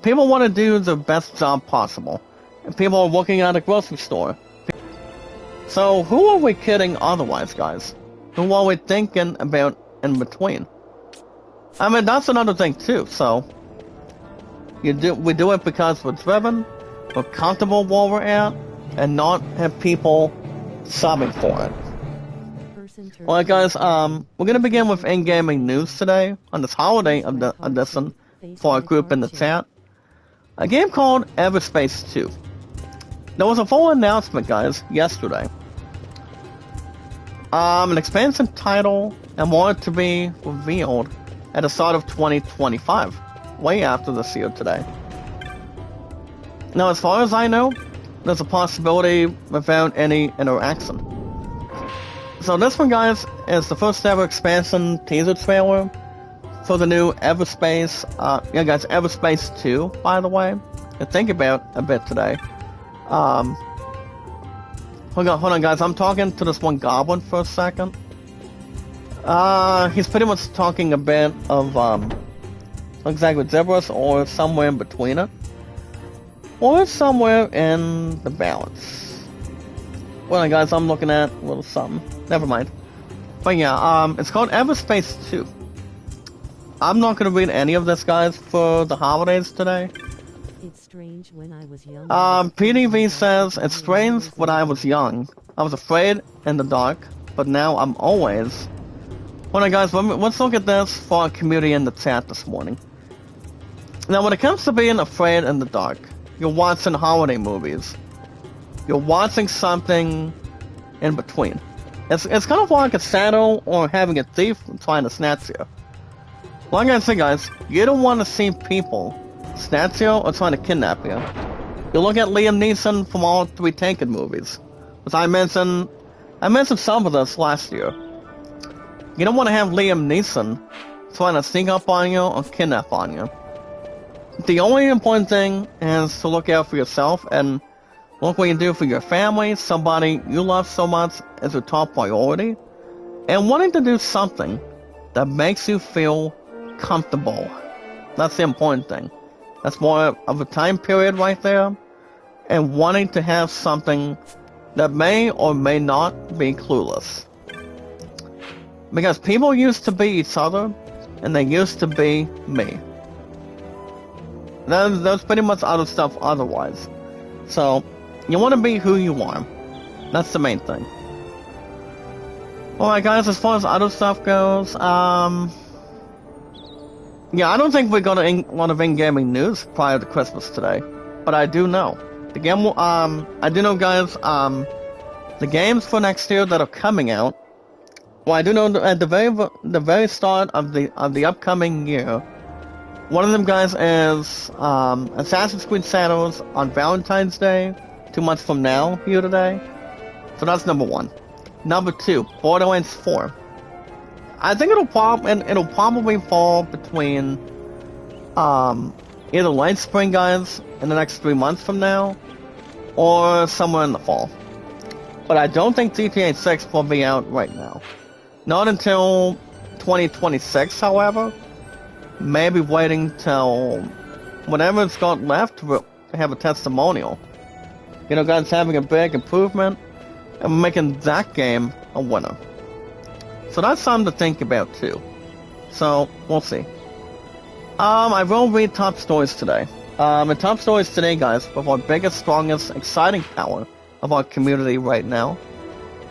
People want to do the best job possible. And people are working at a grocery store. So who are we kidding otherwise, guys? Who are we thinking about in between? I mean, that's another thing too, so we do it because we're driven, we're comfortable where we're at, and not have people sobbing for it. Alright guys, we're gonna begin with in-gaming news today, on this holiday edition, for our group in the chat. A game called Everspace 2. There was a full announcement, guys, yesterday. An expansion title and more to be revealed at the start of 2025, way after this year today. Now, as far as I know, there's a possibility without any interaction. So this one, guys, is the first ever expansion teaser trailer for the new Everspace, yeah guys, Everspace 2, by the way. Think about a bit today. Hold on guys, I'm talking to this one goblin for a second. He's pretty much talking a bit of, exactly gibberish or somewhere in between it. Or somewhere in the balance. Well guys, I'm looking at a little something. Never mind. But yeah, it's called Everspace 2. I'm not gonna read any of this, guys, for the holidays today. It's strange when I was young. PDV says, it's strange when I was young. I was afraid in the dark, but now I'm always... Hold on guys, let's look at this for our community in the chat this morning. Now when it comes to being afraid in the dark, you're watching holiday movies. You're watching something in between. It's kind of like a shadow or having a thief trying to snatch you. Like I said guys, you don't want to see people snatch you or trying to kidnap you. You look at Liam Neeson from all three Taken movies. As I mentioned some of this last year. You don't want to have Liam Neeson trying to sneak up on you or kidnap on you. The only important thing is to look out for yourself and look what you do for your family, somebody you love so much is your top priority, and wanting to do something that makes you feel comfortable. That's the important thing. That's more of a time period right there, and wanting to have something that may or may not be clueless. Because people used to be each other, and they used to be me. There's pretty much other stuff otherwise. So, you want to be who you are. That's the main thing. Alright guys, as far as other stuff goes, yeah, I don't think we're gonna a lot of in-gaming news prior to Christmas today. But I do know. The game, I do know guys, the games for next year that are coming out, well, I do know at the very start of the upcoming year, one of them guys is Assassin's Creed Shadows on Valentine's Day, 2 months from now, here today. So that's number one. Number two, Borderlands 4. I think it'll probably fall between either late spring, guys, in the next 3 months from now, or somewhere in the fall. But I don't think GTA 6 will be out right now. Not until 2026, however. Maybe waiting till whatever it's got left to have a testimonial. You know, guys, having a big improvement and making that game a winner. So that's something to think about too. So, we'll see. I will read top stories today. And top stories today, guys, with our biggest, strongest, exciting power of our community right now.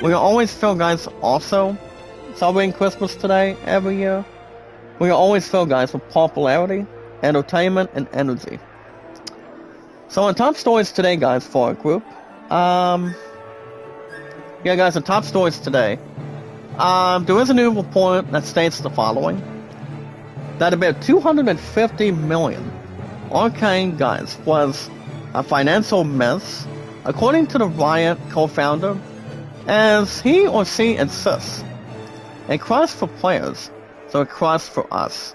We always feel, guys, also celebrating Christmas today every year. We always feel, guys, with popularity, entertainment, and energy. So on top stories today, guys, for our group, yeah, guys, the top stories today, there is a new report that states the following, that about 250 million Arcane, guys, was a financial mess, according to the Riot co-founder, as he or she insists. A cross for players, so a cross for us.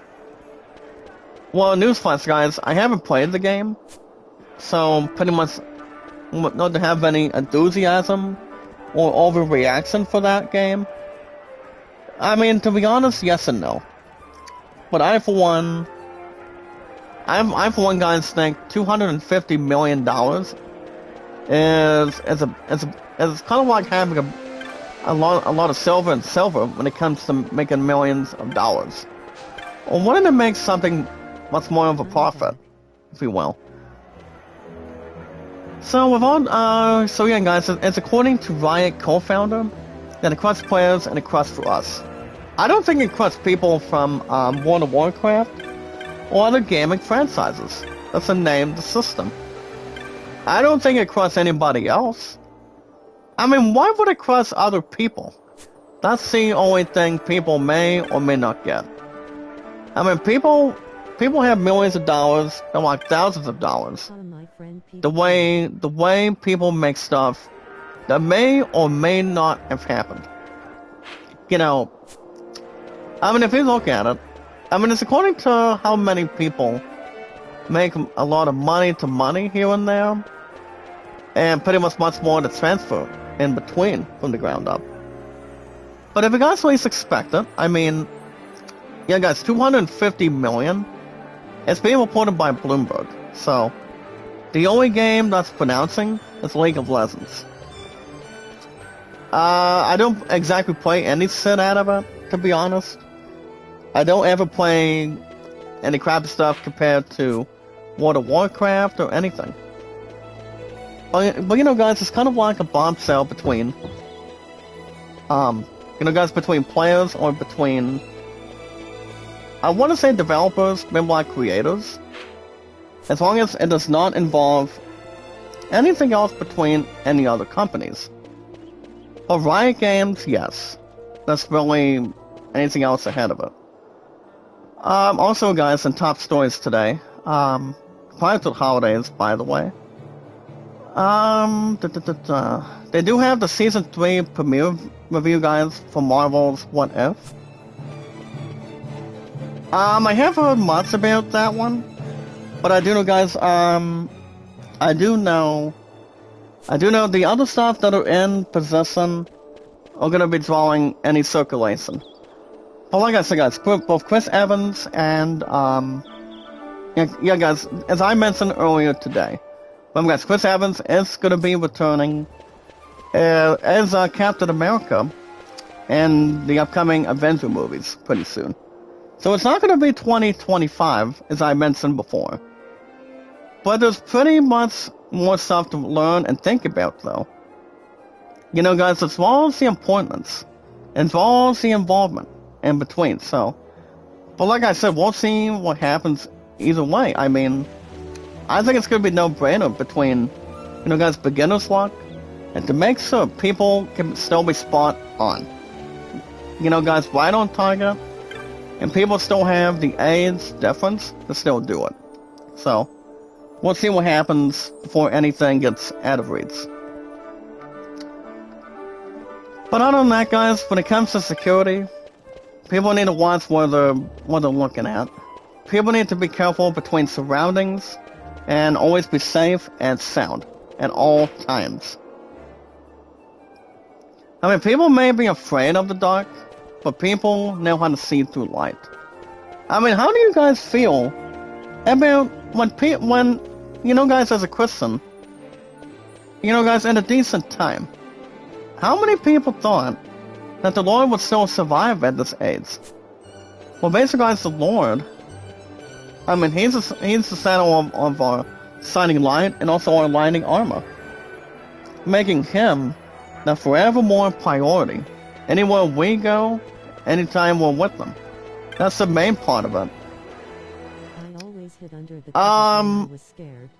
Well, newsflash, guys, I haven't played the game, so pretty much not to have any enthusiasm or overreaction for that game. I mean, to be honest, yes and no. But I for one, guys, think $250 million is kind of like having a lot of silver and silver when it comes to making millions of dollars. Or wanting to make something much more of a profit, if you will. So with all, so yeah, guys, it's according to Riot co-founder that it crusts players and it crusts for us. I don't think it crusts people from World of Warcraft or other gaming franchises. That's the name of the system. I don't think it crusts anybody else. I mean, why would it crush other people? That's the only thing people may or may not get. I mean, people have millions of dollars, and like thousands of dollars. The way people make stuff that may or may not have happened. You know, I mean, if you look at it, I mean, it's according to how many people make a lot of money to money here and there, and pretty much more to transfer in between from the ground up. But if you guys least expect it, I mean, yeah, guys, 250 million. It's being reported by Bloomberg. So, the only game that's pronouncing is League of Legends. I don't exactly play any shit out of it, to be honest. I don't ever play any crap stuff compared to World of Warcraft or anything. But you know, guys, it's kind of like a bombshell between, you know, guys, between players or between, I want to say developers, maybe like creators, as long as it does not involve anything else between any other companies. For Riot Games, yes. That's really anything else ahead of it. Also, guys, in top stories today, prior to the holidays, by the way, they do have the Season 3 premiere review, guys, for Marvel's What If. I have heard much about that one, but I do know, guys, I do know the other stuff that are in possession are gonna be drawing any circulation. But like I said, guys, both Chris Evans and, yeah, guys, as I mentioned earlier today, guys, Chris Evans is gonna be returning as Captain America in the upcoming Avengers movies pretty soon. So it's not gonna be 2025, as I mentioned before. But there's pretty much more stuff to learn and think about, though. You know, guys, as well as the importance, as well as the involvement in between, so. But like I said, we'll see what happens either way. I mean, I think it's gonna be no-brainer between, you know, guys, beginner's luck, and to make sure people can still be spot on. You know, guys, right on target, and people still have the age difference to still do it. So, we'll see what happens before anything gets out of reach. But other than that, guys, when it comes to security, people need to watch what they're looking at. People need to be careful between surroundings and always be safe and sound at all times. I mean, people may be afraid of the dark, but people know how to see through light. I mean, how do you guys feel about when you know, guys, as a Christian, you know, guys, in a decent time, how many people thought that the Lord would still survive at this age? Well, basically, guys, the Lord, I mean, he's the center of our shining light and also our lightning armor, making him the forevermore priority. Anywhere we go, anytime we're with them. That's the main part of it.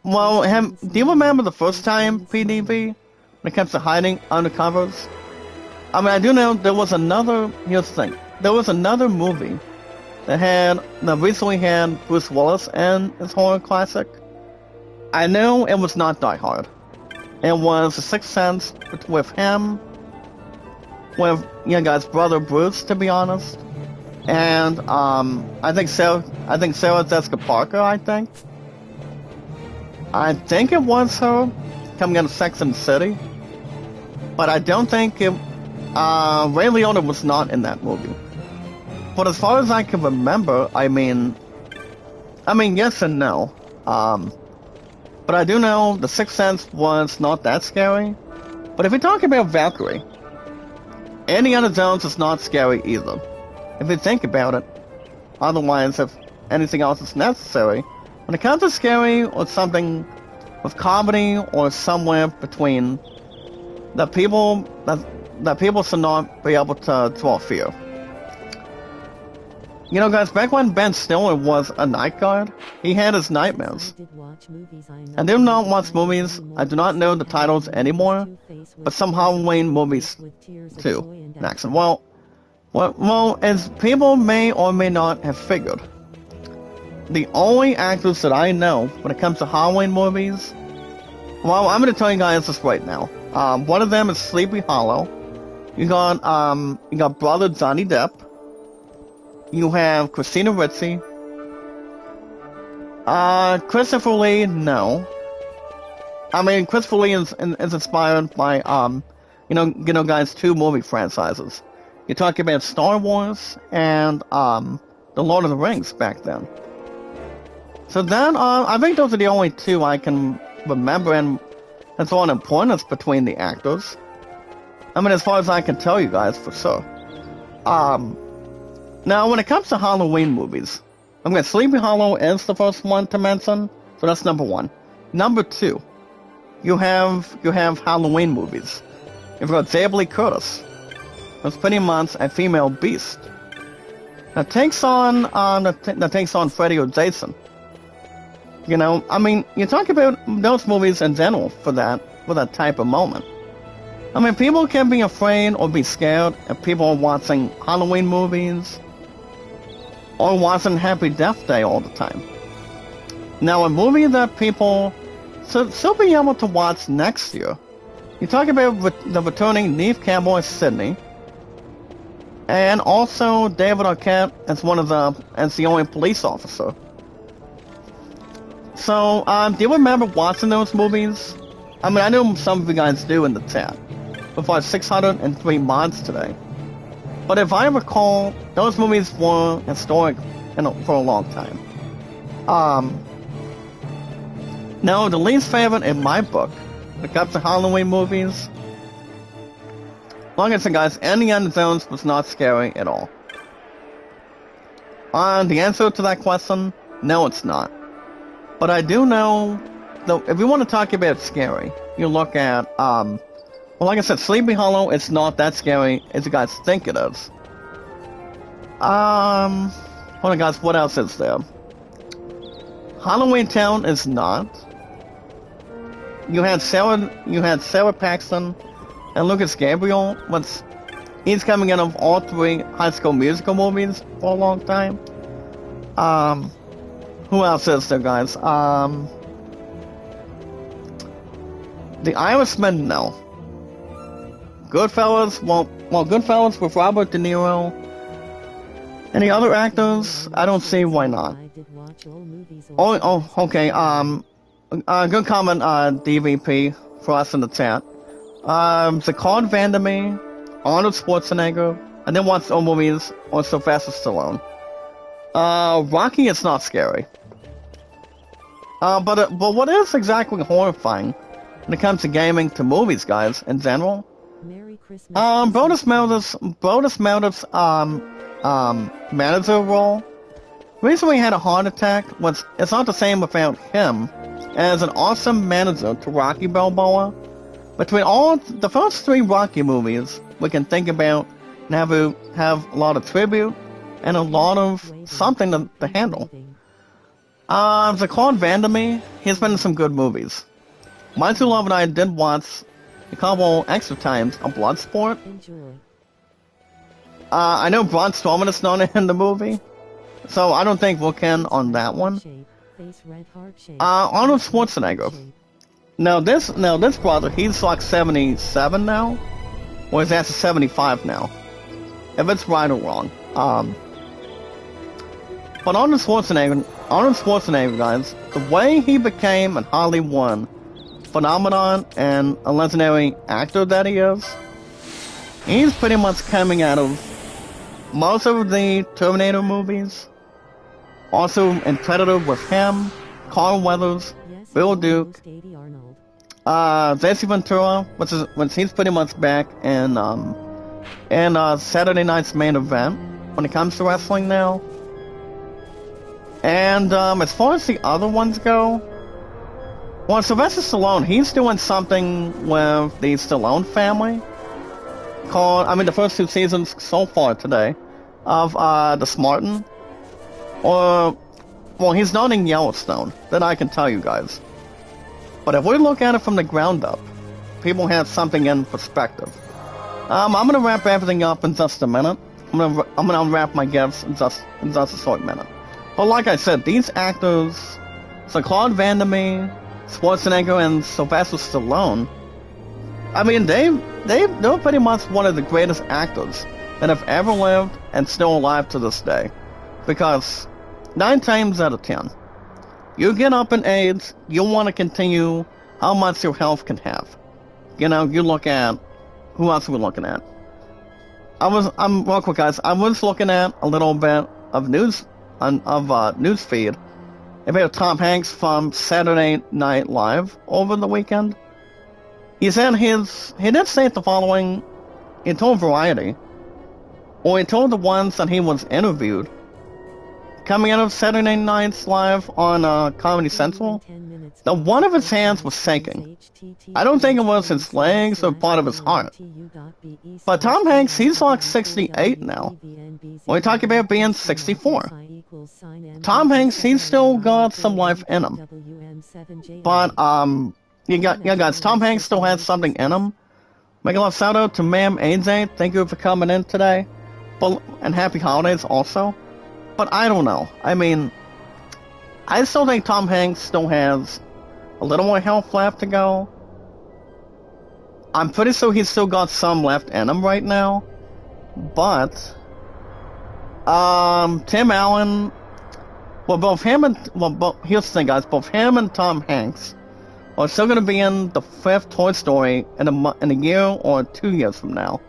Well, do you remember the first time, PDB, when it comes to hiding under covers? I mean, I do know there was another, here's the thing, there was another movie that recently had Bruce Willis in its horror classic. I know it was not Die Hard. It was The Sixth Sense with him, with, yeah, guys, brother Bruce, to be honest. And, I think Sarah Jessica Parker, I think it was her coming out of Sex and the City. But I don't think Ray Liotta was not in that movie. But as far as I can remember, I mean, yes and no. But I do know The Sixth Sense was not that scary. But if you're talking about Valkyrie, Indiana Jones is not scary either. If you think about it. Otherwise, if anything else is necessary, when it comes to scary or something with comedy or somewhere between, that people should not be able to draw fear. You know, guys, back when Ben Stiller was a night guard, he had his nightmares. I do not watch movies. I do not know the titles anymore, but some Halloween movies too. Next, well, Well, as people may or may not have figured, the only actors that I know when it comes to Halloween movies, well, I'm going to tell you guys this right now. One of them is Sleepy Hollow. You got brother Johnny Depp. You have Christina Ricci. Christopher Lee, no. I mean, Christopher Lee is inspired by, guys, two movie franchises. You're talking about Star Wars and, The Lord of the Rings back then. So then, I think those are the only two I can remember, and that's all importance between the actors. I mean, as far as I can tell you guys, for sure. Now, when it comes to Halloween movies, I'm going to Sleepy Hollow is the first one to mention, so that's number one. Number two, you have Halloween movies. You've got Jamie Lee Curtis. That's pretty much a female beast. That takes on Freddy or Jason. You know, I mean, you talk about those movies in general for that type of moment. I mean, people can be afraid or be scared if people are watching Halloween movies or watching Happy Death Day all the time. Now, a movie that people should still be able to watch next year. You talk about the returning Neve Campbell Sydney, and also David Arquette as the only police officer. So, do you remember watching those movies? I mean, I know some of you guys do in the chat. With our 603 mods today. But if I recall, those movies were historic for a long time. Now, the least favorite in my book, when it comes to Halloween movies, like I said, guys, Indiana Jones was not scary at all. The answer to that question, no, it's not. But I do know, though, if you want to talk about scary, you look at, well, like I said, Sleepy Hollow, it's not that scary as you guys think it is. Hold on, guys, what else is there? Halloween Town is not. You had Sarah Paxton and Lucas Gabriel. He's coming in of all three High School Musical movies for a long time. Who else is there, guys? The Irishman, no. Goodfellas, Goodfellas with Robert De Niro. Any other actors? I don't see why not. Okay. Good comment, DVP, for us in the chat. Zaccord Vandermeer, Arnold Schwarzenegger, and then watch all movies on Sylvester Stallone. Rocky is not scary. But what is exactly horrifying when it comes to gaming to movies, guys, in general? Brodus Melders' manager role recently had a heart attack. It's not the same without him as an awesome manager to Rocky Balboa. Between all the first three Rocky movies, we can think about and have a lot of tribute and a lot of something to handle. Zaccord Vandermeer, he's been in some good movies. My True Love and I did watch a couple extra times on Bloodsport. I know Braun Strowman is not in the movie, so I don't think we'll can on that one. Arnold Schwarzenegger. Now this brother, he's like 77 now, or is that 75 now? If it's right or wrong. But Arnold Schwarzenegger, guys, the way he became an Hollywood phenomenon and a legendary actor that he is, he's pretty much coming out of most of the Terminator movies. Also in Predator with him, Carl Weathers, Bill Duke, Jesse Ventura, which he's pretty much back in Saturday Night's Main Event when it comes to wrestling now. And as far as the other ones go, well, Sylvester Stallone, he's doing something with the Stallone family called, the first two seasons so far today of The Smartin. Well, he's not in Yellowstone, that I can tell you guys. But if we look at it from the ground up, people have something in perspective. I'm going to wrap everything up in just a minute. I'm gonna unwrap my gifts in just a short minute. But like I said, these actors, so Claude Van Damme, Schwarzenegger, and Sylvester Stallone, I mean, they're pretty much one of the greatest actors that have ever lived and still alive to this day. Because 9 times out of 10, you get up in age, you want to continue how much your health can have. You know, you look at, who else are we looking at? I'm real quick, guys. I was looking at a little bit of news feed about Tom Hanks from Saturday Night Live over the weekend. He did say the following. He told Variety, or he told the ones that he was interviewed coming out of Saturday Night's Live on Comedy Central, that one of his hands was shaking. I don't think it was his legs or part of his heart. But Tom Hanks, he's like 68 now. We're talking about being 64. Tom Hanks, he's still got some life in him. But, yeah guys, Tom Hanks still has something in him. Make a love shout out to Ma'am AJ, thank you for coming in today. And happy holidays also. But I don't know. I mean, I still think Tom Hanks still has a little more health left to go. I'm pretty sure he's still got some left in him right now. But, Tim Allen, here's the thing, guys. Both him and Tom Hanks are still going to be in the 5th Toy Story in a year or 2 years from now.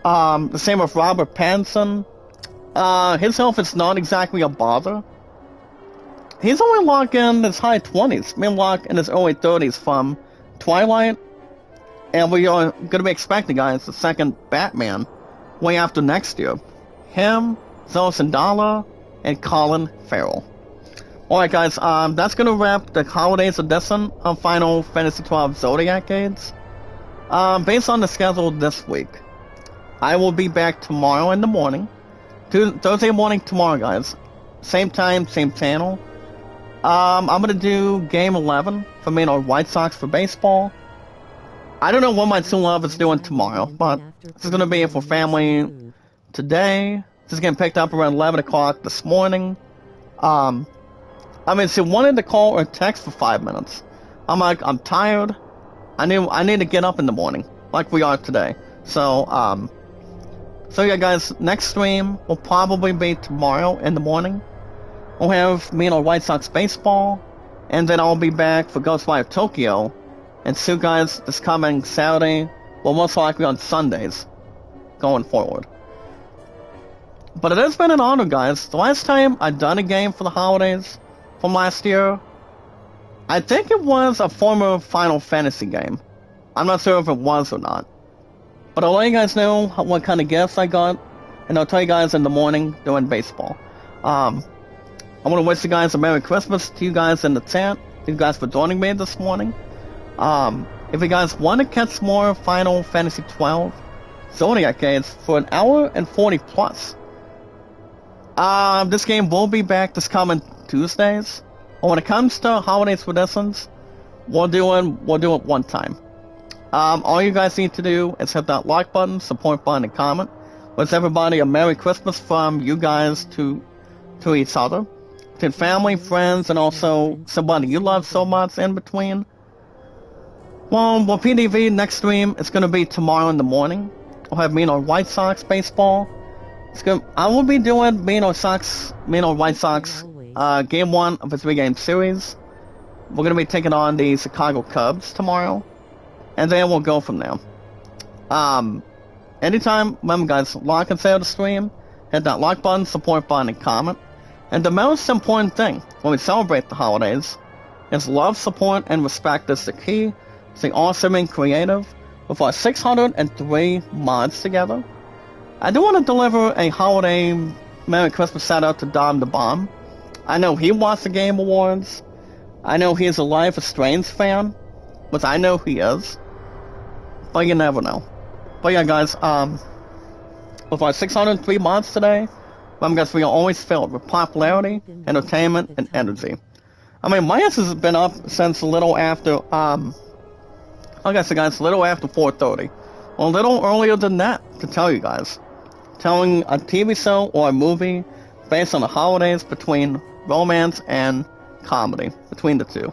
The same with Robert Pattinson. His health is not exactly a bother. He's only like in his high 20s, maybe like in his early 30s from Twilight. And we are going to be expecting, guys, the second Batman way after next year. Him, Zoe Saldana, and Colin Farrell. Alright guys, that's going to wrap the holidays edition of Final Fantasy XII Zodiac Aids. Based on the schedule this week, I will be back tomorrow in the morning. Thursday morning tomorrow, guys. Same time, same channel. I'm gonna do Game 11 for me and White Sox for baseball. I don't know what my Soon Love is doing tomorrow, but this is gonna be for family today. This is getting picked up around 11 o'clock this morning. I mean, she wanted to call or text for 5 minutes. I'm like, I'm tired. I need to get up in the morning, like we are today. So yeah guys, next stream will probably be tomorrow in the morning. We'll have me and White Sox baseball, and then I'll be back for Ghostwire Tokyo, and see you guys this coming Saturday, well most likely on Sundays, going forward. But it has been an honor, guys. The last time I'd done a game for the holidays from last year, I think it was a former Final Fantasy game. I'm not sure if it was or not. But I'll let you guys know what kind of gifts I got, and I'll tell you guys in the morning doing baseball. I want to wish you guys a Merry Christmas to you guys in the chat. Thank you guys for joining me this morning. If you guys want to catch more Final Fantasy XII Zodiac games for an hour and 40 plus, this game will be back this coming Tuesdays. But when it comes to holidays traditions, we'll do it one time. All you guys need to do is hit that like button, support button, and comment. Wish everybody a Merry Christmas from you guys to each other, to family, friends, and also somebody you love so much in between. Well, PDV next stream is going to be tomorrow in the morning. We'll have me and White Sox baseball. I will be doing me and White Sox game 1 of a 3-game series. We're going to be taking on the Chicago Cubs tomorrow. And then we'll go from there. Anytime, remember guys, like and share the stream, hit that like button, support button, and comment. And the most important thing when we celebrate the holidays is love, support, and respect is the key. Stay awesome and creative with our 603 mods together. I do want to deliver a holiday Merry Christmas shout out to Dom the Bomb. I know he watched the Game Awards. I know he is a Life is Strange fan, which I know he is. But you never know. But yeah, guys, with our 603 mods today, remember guys, we are always filled with popularity, entertainment, and energy. I mean, my ass has been up since a little after, like I said, guys, a little after 4:30. Well, a little earlier than that, to tell you guys. telling a TV show or a movie based on the holidays between romance and comedy, between the two.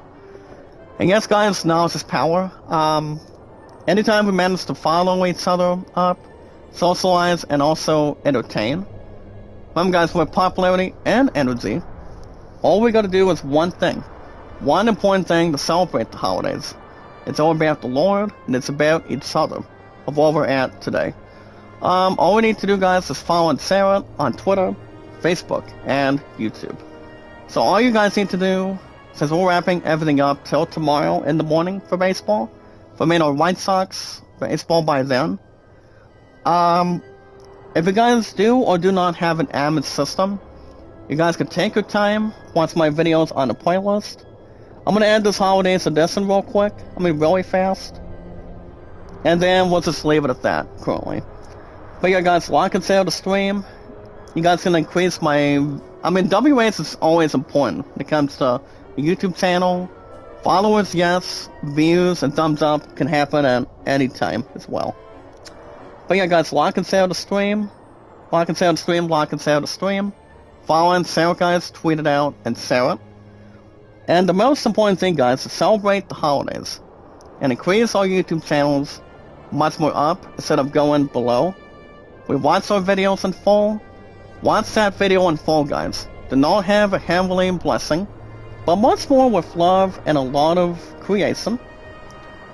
And yes, guys, knowledge is power. Anytime we manage to follow each other up, socialize, and also entertain, remember, guys, with popularity and energy, all we gotta do is one thing. One important thing to celebrate the holidays. It's all about the Lord, and it's about each other, of where we're at today. All we need to do, guys, is follow Sarah on Twitter, Facebook, and YouTube. So all you guys need to do, since we're wrapping everything up till tomorrow in the morning for baseball, for White Sox baseball by then, if you guys do or do not have an Amazon system, you guys can take your time, watch my videos on the playlist. I'm gonna add this holidays edition real quick, really fast, and then we'll just leave it at that currently. But yeah, guys, like and share the stream. You guys can increase my... WAs is always important when it comes to the YouTube channel. Followers, yes. Views and thumbs up can happen at any time as well. But yeah, guys, like and share the stream. Like and share the stream, like and share the stream. Follow and share, guys, tweet it out and share it. And the most important thing, guys, is celebrate the holidays. And increase our YouTube channels much more up instead of going below. We watch our videos in full. Watch that video in full, guys. Do not have a heavenly blessing, but much more with love and a lot of creation.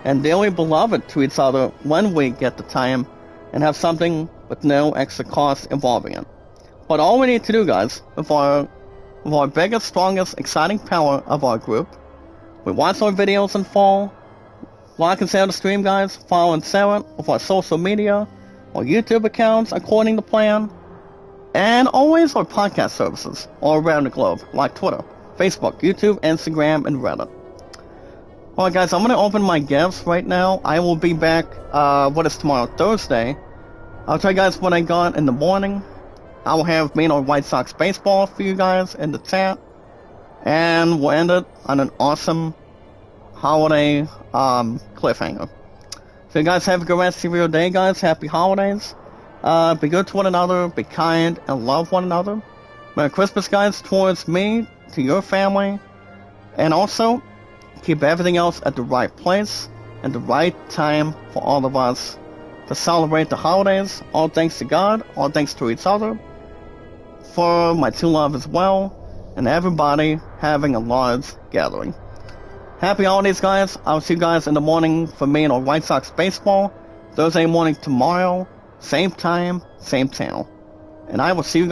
And dearly beloved to each other when we get the time and have something with no extra cost involving it. But all we need to do, guys, with our biggest, strongest, exciting power of our group, we watch our videos in full, like and share the stream, guys, follow and share it with our social media, our YouTube accounts according to plan, and always our podcast services all around the globe, like Twitter, Facebook, YouTube, Instagram, and Reddit. Alright, guys, I'm going to open my gifts right now. I will be back, what is tomorrow, Thursday. I'll tell you guys what I got in the morning. I will have White Sox baseball for you guys in the chat. And we'll end it on an awesome holiday cliffhanger. So you guys have a good rest of your day, guys. Happy holidays. Be good to one another, be kind, and love one another. Merry Christmas, guys, towards me, to your family. And also, keep everything else at the right place and the right time for all of us to celebrate the holidays. All thanks to God, all thanks to each other, for my true love as well, and everybody having a large gathering. Happy holidays, guys. I'll see you guys in the morning for White Sox baseball. Thursday morning tomorrow, same time, same channel. And I will see you guys